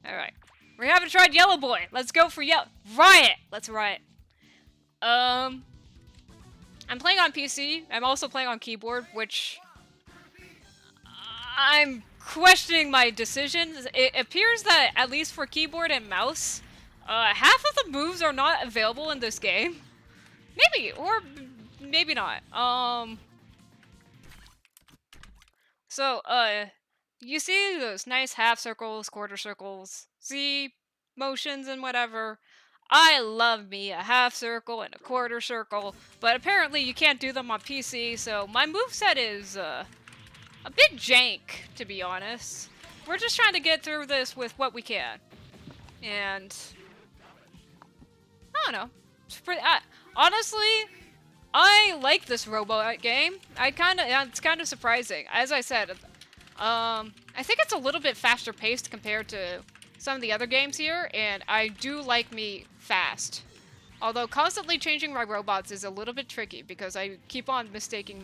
Alright. We haven't tried Yellow Boy. Let's go for Riot! Let's riot. I'm playing on PC. I'm also playing on keyboard, which... I'm questioning my decisions. It appears that, at least for keyboard and mouse, half of the moves are not available in this game. Maybe, or maybe not. So, you see those nice half circles, quarter circles, Z motions and whatever. I love me a half circle and a quarter circle, but apparently you can't do them on PC, so my moveset is, a bit jank, to be honest. We're just trying to get through this with what we can. And... I don't know. Honestly, I like this robot game. It's kind of surprising. As I said, I think it's a little bit faster paced compared to some of the other games here, and I do like me fast. Although constantly changing my robots is a little bit tricky because I keep on mistaking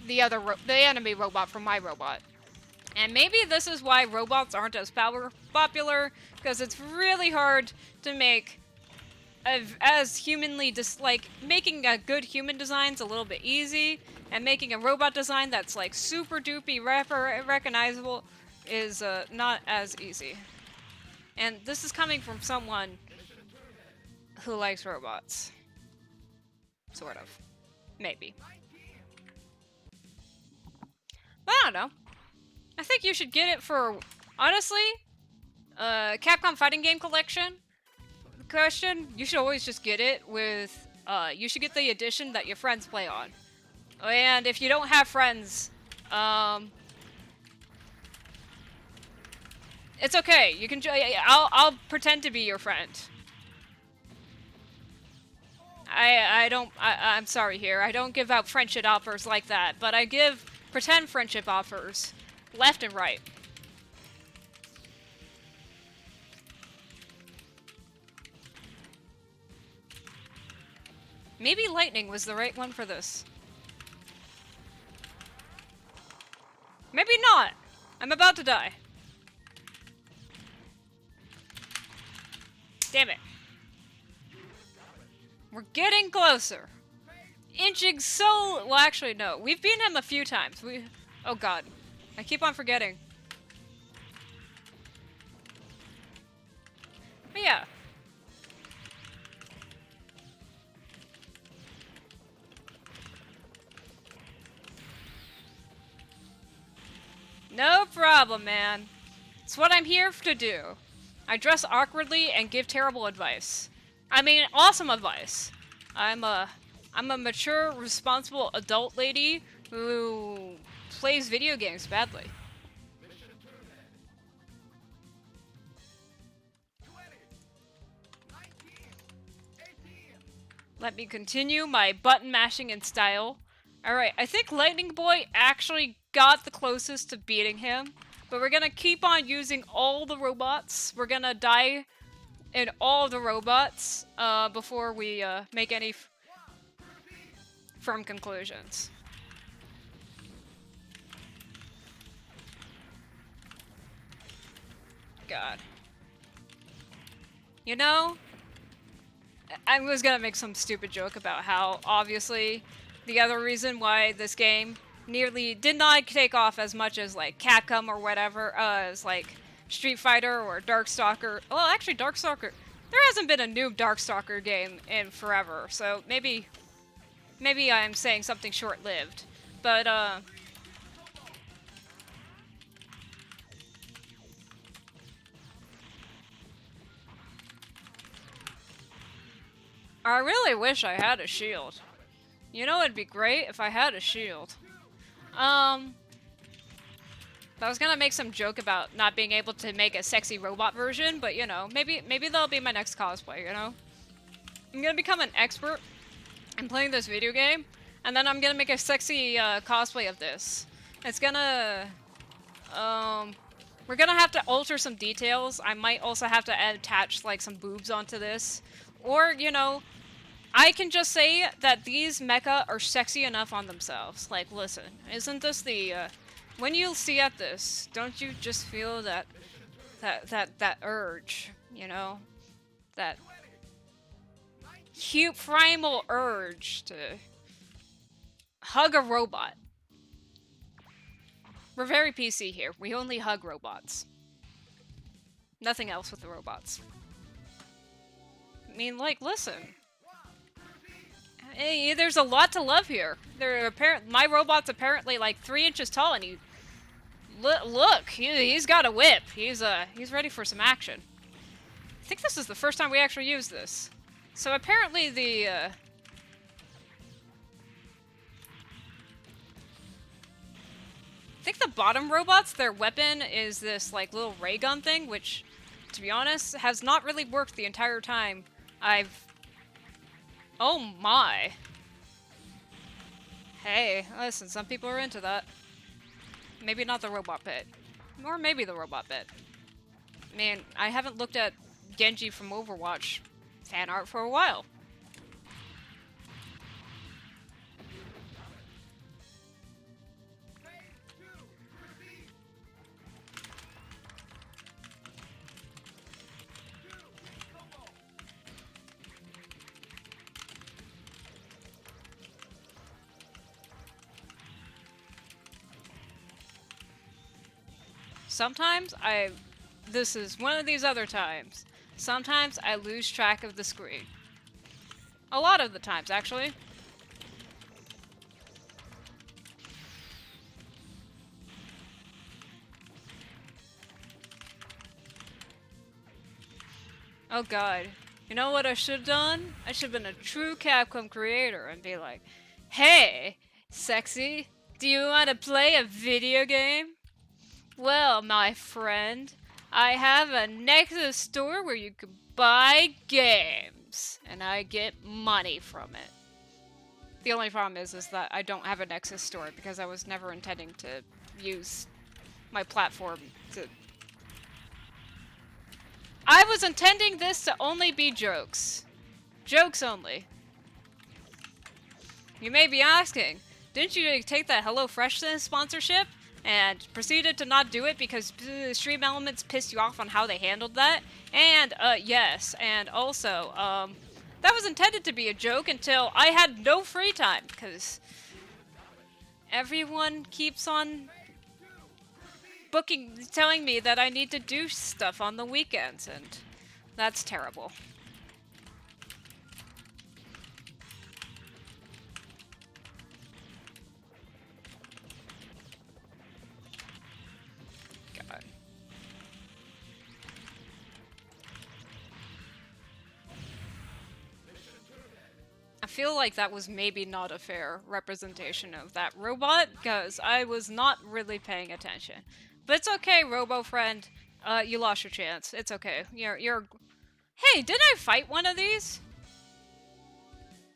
the enemy robot for my robot. And maybe this is why robots aren't as popular, because it's really hard to make as humanly making a good human design's a little bit easy, and making a robot design that's like super doopy recognizable is not as easy. And this is coming from someone who likes robots. Sort of. Maybe. I don't know. I think you should get it for, honestly, Capcom Fighting Game Collection. Question, you should always just get it with, you should get the edition that your friends play on. And if you don't have friends, it's okay. You can, I'll pretend to be your friend. I'm sorry here. I don't give out friendship offers like that, but I give pretend friendship offers left and right. Maybe lightning was the right one for this. Maybe not. I'm about to die. Damn it. We're getting closer. Inching so... Well, actually, no. We've beaten him a few times. Oh, God. I keep on forgetting. But yeah. No problem, man. It's what I'm here to do. I dress awkwardly and give terrible advice. I mean, awesome advice. I'm a mature, responsible adult lady who plays video games badly. Let me continue my button mashing in style. Alright, I think Lightning Boy actually got the closest to beating him, but we're gonna keep on using all the robots. We're gonna die in all the robots before we make any firm conclusions. God. You know, I was gonna make some stupid joke about how, obviously, the other reason why this game nearly did not take off as much as, like, Capcom or whatever, as, like, Street Fighter or Darkstalker. Well, actually, Darkstalker... There hasn't been a new Darkstalker game in forever, so maybe I'm saying something short-lived. But, I really wish I had a shield. You know, it'd be great if I had a shield. I was gonna make some joke about not being able to make a sexy robot version, but you know, maybe that'll be my next cosplay, you know? I'm gonna become an expert in playing this video game, and then I'm gonna make a sexy cosplay of this. It's gonna... we're gonna have to alter some details. I might also have to attach, like, some boobs onto this. Or, you know, I can just say that these mecha are sexy enough on themselves. Like, listen, isn't this the, when you see at this, don't you just feel that urge, you know? That cute primal urge to hug a robot. We're very PC here. We only hug robots. Nothing else with the robots. I mean, like, listen. Hey, there's a lot to love here. My robot's apparently like 3 inches tall, and look, he's got a whip. He's ready for some action. I think this is the first time we actually used this. So apparently I think the bottom robots, their weapon is this like little ray gun thing, which, to be honest, has not really worked the entire time Oh my. Hey, listen, some people are into that. Maybe not the robot pit. Or maybe the robot pit. Man, I haven't looked at Genji from Overwatch fan art for a while. Sometimes this is one of these other times. Sometimes I lose track of the screen. A lot of the times, actually. Oh god. You know what I should have done? I should have been a true Capcom creator and be like, hey, sexy, do you want to play a video game? Well, my friend, I have a Nexus store where you can buy games, and I get money from it. The only problem is that I don't have a Nexus store because I was never intending to use my platform to... I was intending this to only be jokes. Jokes only. You may be asking, didn't you take that HelloFresh sponsorship and proceeded to not do it because Stream Elements pissed you off on how they handled that? And, yes. And also, that was intended to be a joke until I had no free time, because everyone keeps on telling me that I need to do stuff on the weekends, and that's terrible. God. I feel like that was maybe not a fair representation of that robot, because I was not really paying attention. But it's okay, Robo Friend. You lost your chance. It's okay. You're... Hey, didn't I fight one of these?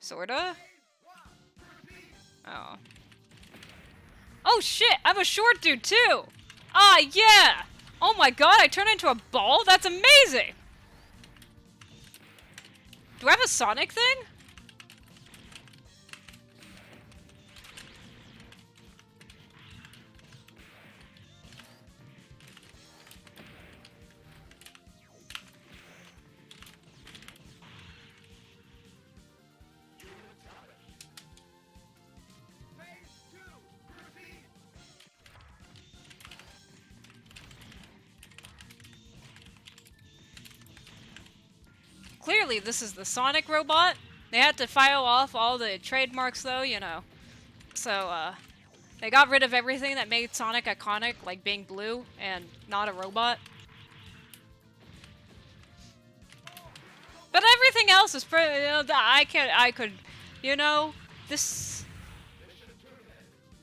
Sorta? Oh. Oh shit, I'm a short dude too! Ah, yeah! Oh my god, I turned into a ball? That's amazing! Do I have a Sonic thing? Clearly, this is the Sonic robot. They had to file off all the trademarks, though, you know. So, they got rid of everything that made Sonic iconic, like being blue and not a robot. But everything else is pretty, you know, I could, you know, this...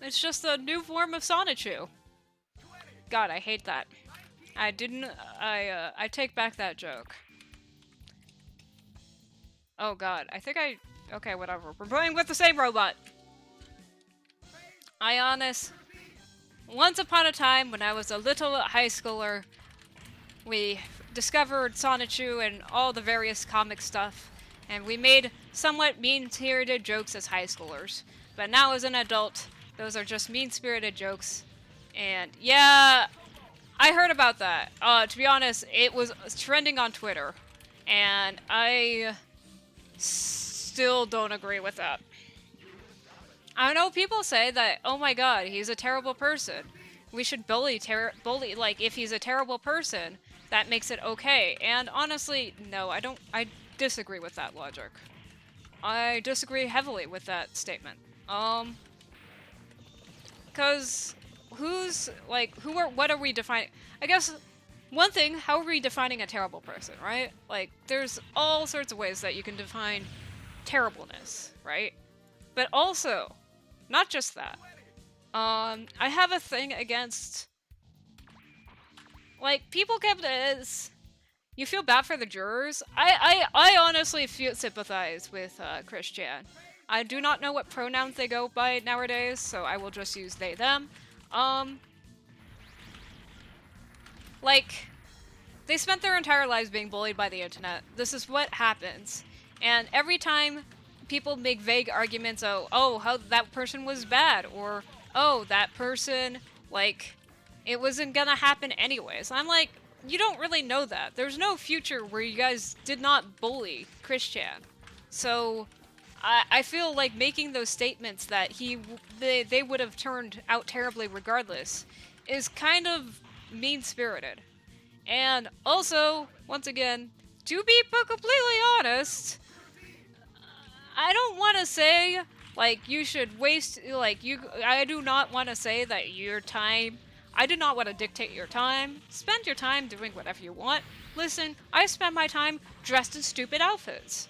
It's just a new form of Sonichu. God, I hate that. I take back that joke. Oh god, okay, whatever. We're playing with the same robot! Once upon a time, when I was a little high schooler, we discovered Sonichu and all the various comic stuff, and we made somewhat mean-spirited jokes as high schoolers. But now as an adult, those are just mean-spirited jokes. And yeah, I heard about that. To be honest, it was trending on Twitter, and I still don't agree with that. I know people say that, oh my god, he's a terrible person. We should bully, like, if he's a terrible person, that makes it okay. And honestly, no, I disagree with that logic. I disagree heavily with that statement. Because what are we defining? I guess, one thing, how are we defining a terrible person, right? Like, there's all sorts of ways that you can define terribleness, right? But also, not just that. I have a thing against... Like, people kept as... You feel bad for the jurors? I honestly sympathize with Christian. I do not know what pronouns they go by nowadays, so I will just use they, them. Like, they spent their entire lives being bullied by the internet. This is what happens. And every time people make vague arguments, oh, how that person was bad, or, oh, that person, like, it wasn't gonna happen anyways. I'm like, you don't really know that. There's no future where you guys did not bully Christian. So, I feel like making those statements that they would have turned out terribly regardless is kind of mean-spirited. And also, once again, to be completely honest, I don't want to say, like, you should waste, like, I do not want to say that your time I do not want to dictate your time. Spend your time doing whatever you want. Listen, I spend my time dressed in stupid outfits.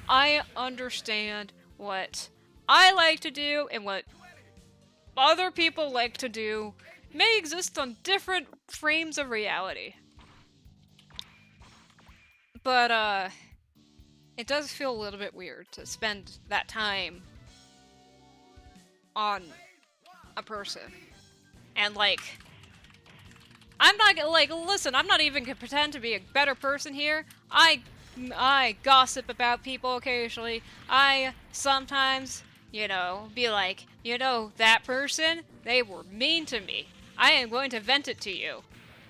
I understand what I like to do and what other people like to do may exist on different frames of reality. But, it does feel a little bit weird to spend that time on a person. And, like, I'm not gonna, like, listen, I'm not even gonna pretend to be a better person here. I gossip about people occasionally. I sometimes, you know, be like, you know, that person, they were mean to me. I am going to vent it to you.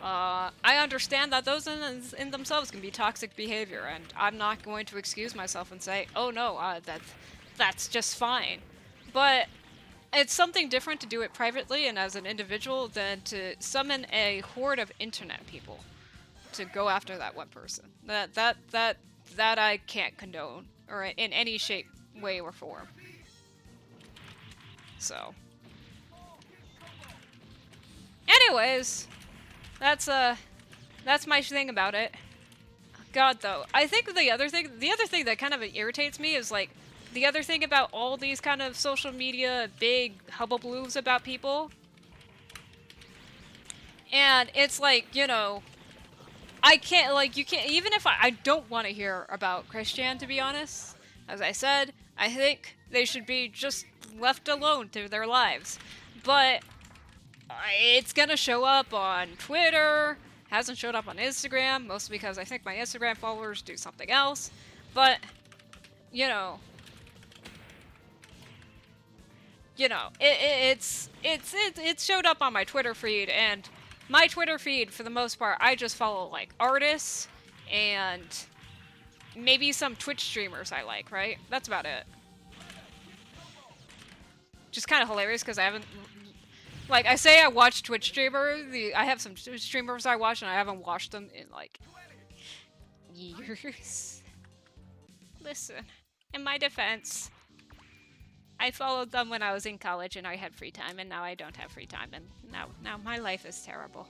I understand that those in themselves can be toxic behavior, and I'm not going to excuse myself and say, oh no, that's just fine. But it's something different to do it privately and as an individual than to summon a horde of internet people to go after that one person. That I can't condone, or in any shape, way, or form. So, anyways, that's my thing about it. God, though, I think the other thing that kind of irritates me is like the other thing about all these kind of social media big hubbubaloo's about people. And it's like, you know, I can't, like, you can't, even if I don't want to hear about Christian, to be honest. As I said, I think they should be just left alone to their lives. But it's gonna show up on Twitter, hasn't showed up on Instagram, mostly because I think my Instagram followers do something else. But, you know, it showed up on my Twitter feed, and my Twitter feed, for the most part, I just follow, like, artists and maybe some Twitch streamers I like, right? That's about it. Just kind of hilarious, because I haven't... Like, I say I watch Twitch streamers, I have some streamers I watch, and I haven't watched them in, like, years. Listen, in my defense, I followed them when I was in college and I had free time, and now I don't have free time, and now my life is terrible.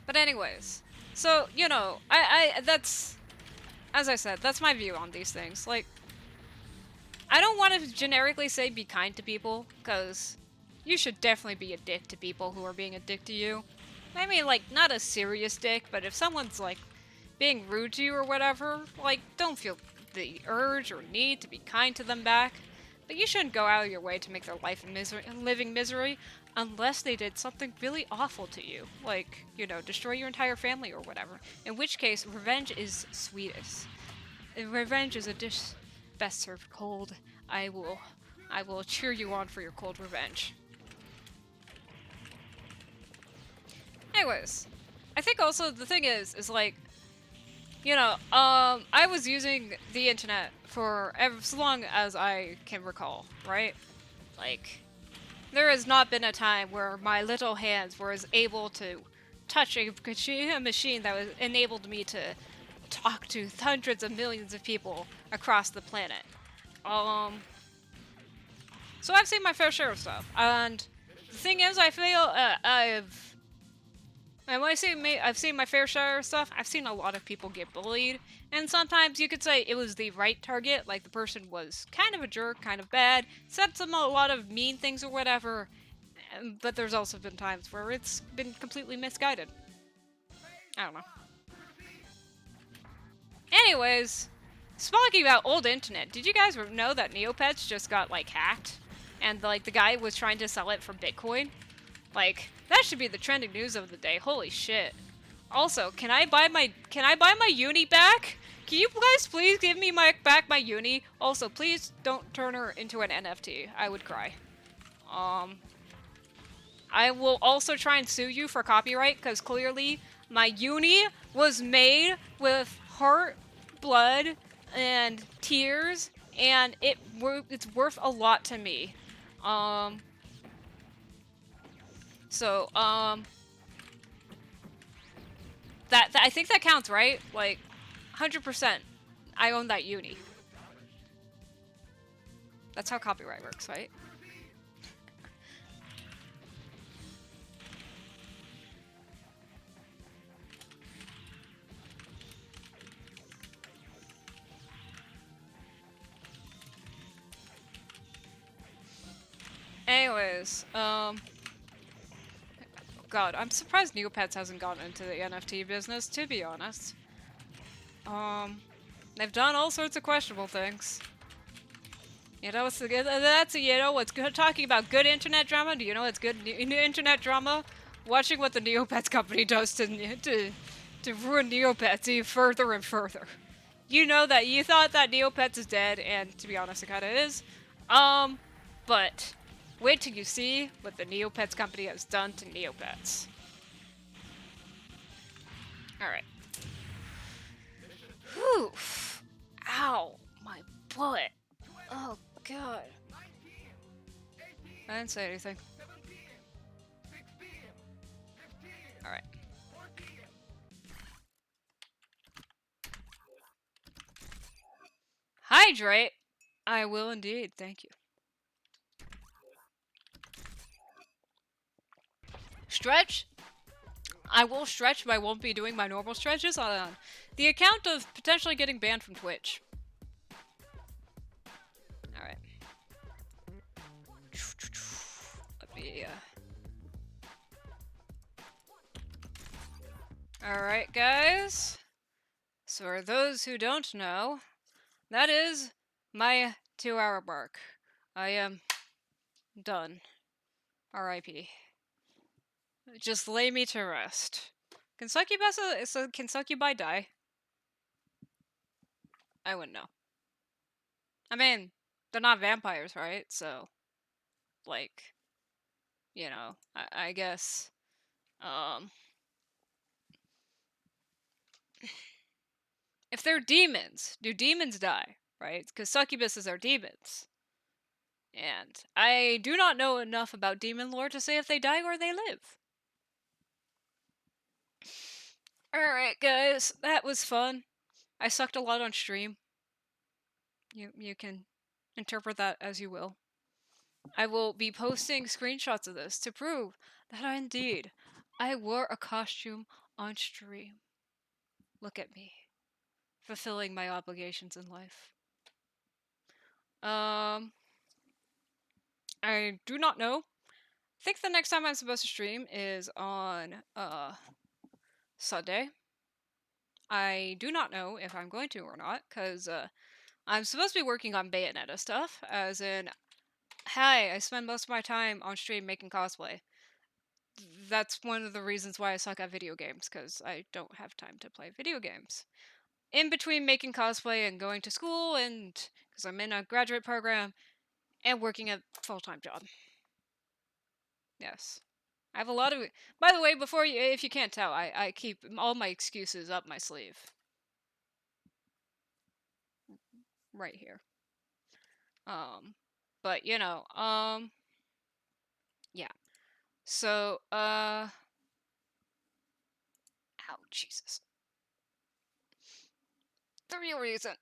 But anyways, so, you know, that's, as I said, that's my view on these things. Like, I don't want to generically say be kind to people, because you should definitely be a dick to people who are being a dick to you. I mean, like, not a serious dick, but if someone's, like, being rude to you or whatever, like, don't feel the urge or need to be kind to them back. But you shouldn't go out of your way to make their life living misery unless they did something really awful to you. Like, you know, destroy your entire family or whatever. In which case, revenge is sweetest. Revenge is a dish best served cold. I will cheer you on for your cold revenge. Anyways, I think also the thing is like, you know, I was using the internet for as long as I can recall, right? Like, there has not been a time where my little hands were as able to touch a machine that was enabled me to talk to hundreds of millions of people across the planet. So I've seen my fair share of stuff, and the thing is, I feel and when I say I've seen my fair share of stuff, I've seen a lot of people get bullied, and sometimes you could say it was the right target, like the person was kind of a jerk, kind of bad, said a lot of mean things or whatever, but there's also been times where it's been completely misguided. I don't know. Anyways, speaking about old internet, did you guys know that Neopets just got, like, hacked? And, like, the guy was trying to sell it for Bitcoin? Like, that should be the trending news of the day. Holy shit. Also, can I buy my uni back? Can you guys please give me back my uni? Also, please don't turn her into an NFT. I would cry. I will also try and sue you for copyright, because clearly my uni was made with heart, blood, and tears, and it's worth a lot to me. That I think that counts, right? Like, 100%. I own that uni. That's how copyright works, right? anyways, God, I'm surprised Neopets hasn't gotten into the NFT business, to be honest. They've done all sorts of questionable things. You know, what's good. Talking about good internet drama. Do you know what's good internet drama? Watching what the Neopets company does to ruin Neopets even further and further. You know that you thought that Neopets is dead, and to be honest, it kind of is. But wait till you see what the Neopets company has done to Neopets. All right. Whew. Ow, my butt. Oh God. I didn't say anything. Alright. Hydrate? I will indeed, thank you. Stretch? I will stretch, but I won't be doing my normal stretches on the account of potentially getting banned from Twitch. Alright. Let me, Alright, guys. So for those who don't know, that is my 2-hour mark. I am done. R.I.P. Just lay me to rest. Can succubi die? I wouldn't know. I mean, they're not vampires, right? So, like, you know, I guess, if they're demons, do demons die, right? Because succubuses are demons. And I do not know enough about demon lore to say if they die or they live. Alright, guys, that was fun. I sucked a lot on stream. You can interpret that as you will. I will be posting screenshots of this to prove that I wore a costume on stream. Look at me, fulfilling my obligations in life. I do not know. I think the next time I'm supposed to stream is on, Sunday. I do not know if I'm going to or not, because, I'm supposed to be working on Bayonetta stuff, as in, hi, I spend most of my time on stream making cosplay. That's one of the reasons why I suck at video games, because I don't have time to play video games. In between making cosplay and going to school, and because I'm in a graduate program, and working a full-time job. Yes. I have a lot of... By the way, if you can't tell, I keep all my excuses up my sleeve. Right here. But, you know, yeah. So, ow, Jesus. The real reason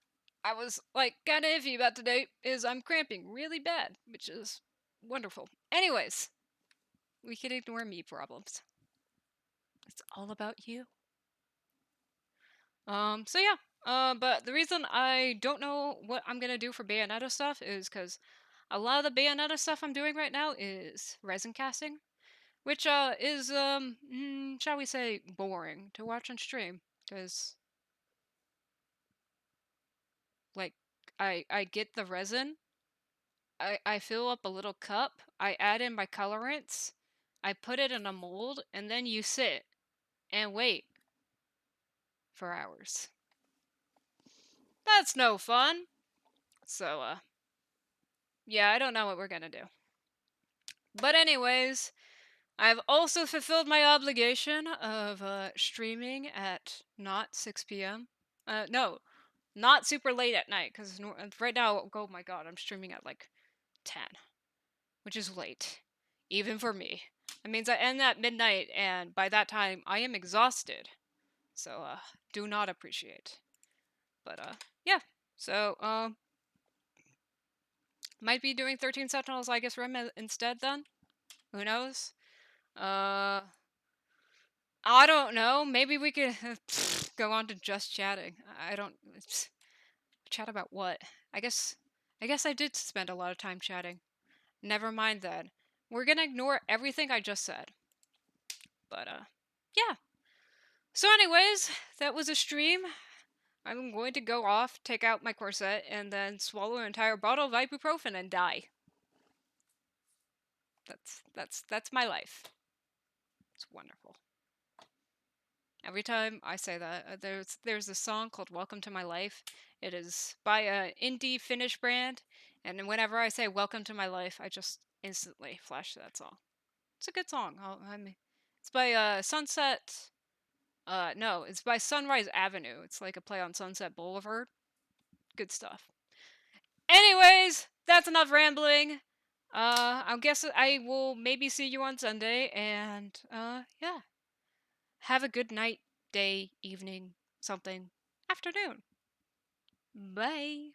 I was, like, kinda iffy about today is I'm cramping really bad, which is wonderful. Anyways, we can ignore me problems. It's all about you. So yeah. But the reason I don't know what I'm gonna do for Bayonetta stuff is because a lot of the Bayonetta stuff I'm doing right now is resin casting, which is shall we say boring to watch on stream, because like I get the resin, I fill up a little cup, I add in my colorants, I put it in a mold, and then you sit and wait for hours. That's no fun. So yeah, I don't know what we're gonna do. But anyways, I've also fulfilled my obligation of streaming at not 6 p.m. No, not super late at night, because right now, oh my god, I'm streaming at like 10, which is late, even for me. That means I end at midnight, and by that time, I am exhausted. So, do not appreciate. But, yeah. So, might be doing 13 Sentinels, I guess, Rim instead then? Who knows? I don't know. Maybe we could go on to just chatting. I don't... Chat about what? I guess I did spend a lot of time chatting. Never mind that. We're gonna ignore everything I just said. But, yeah. So, anyways, that was a stream. I'm going to go off, take out my corset, and then swallow an entire bottle of ibuprofen and die. That's my life. It's wonderful. Every time I say that, there's a song called "Welcome to My Life." It is by a indie Finnish brand, and whenever I say "Welcome to My Life," I just instantly flash to that song. It's a good song. It's by Sunset. No, it's by Sunrise Avenue. It's like a play on Sunset Boulevard. Good stuff. Anyways, that's enough rambling. I guess I will maybe see you on Sunday, and yeah. Have a good night, day, evening, something, afternoon. Bye.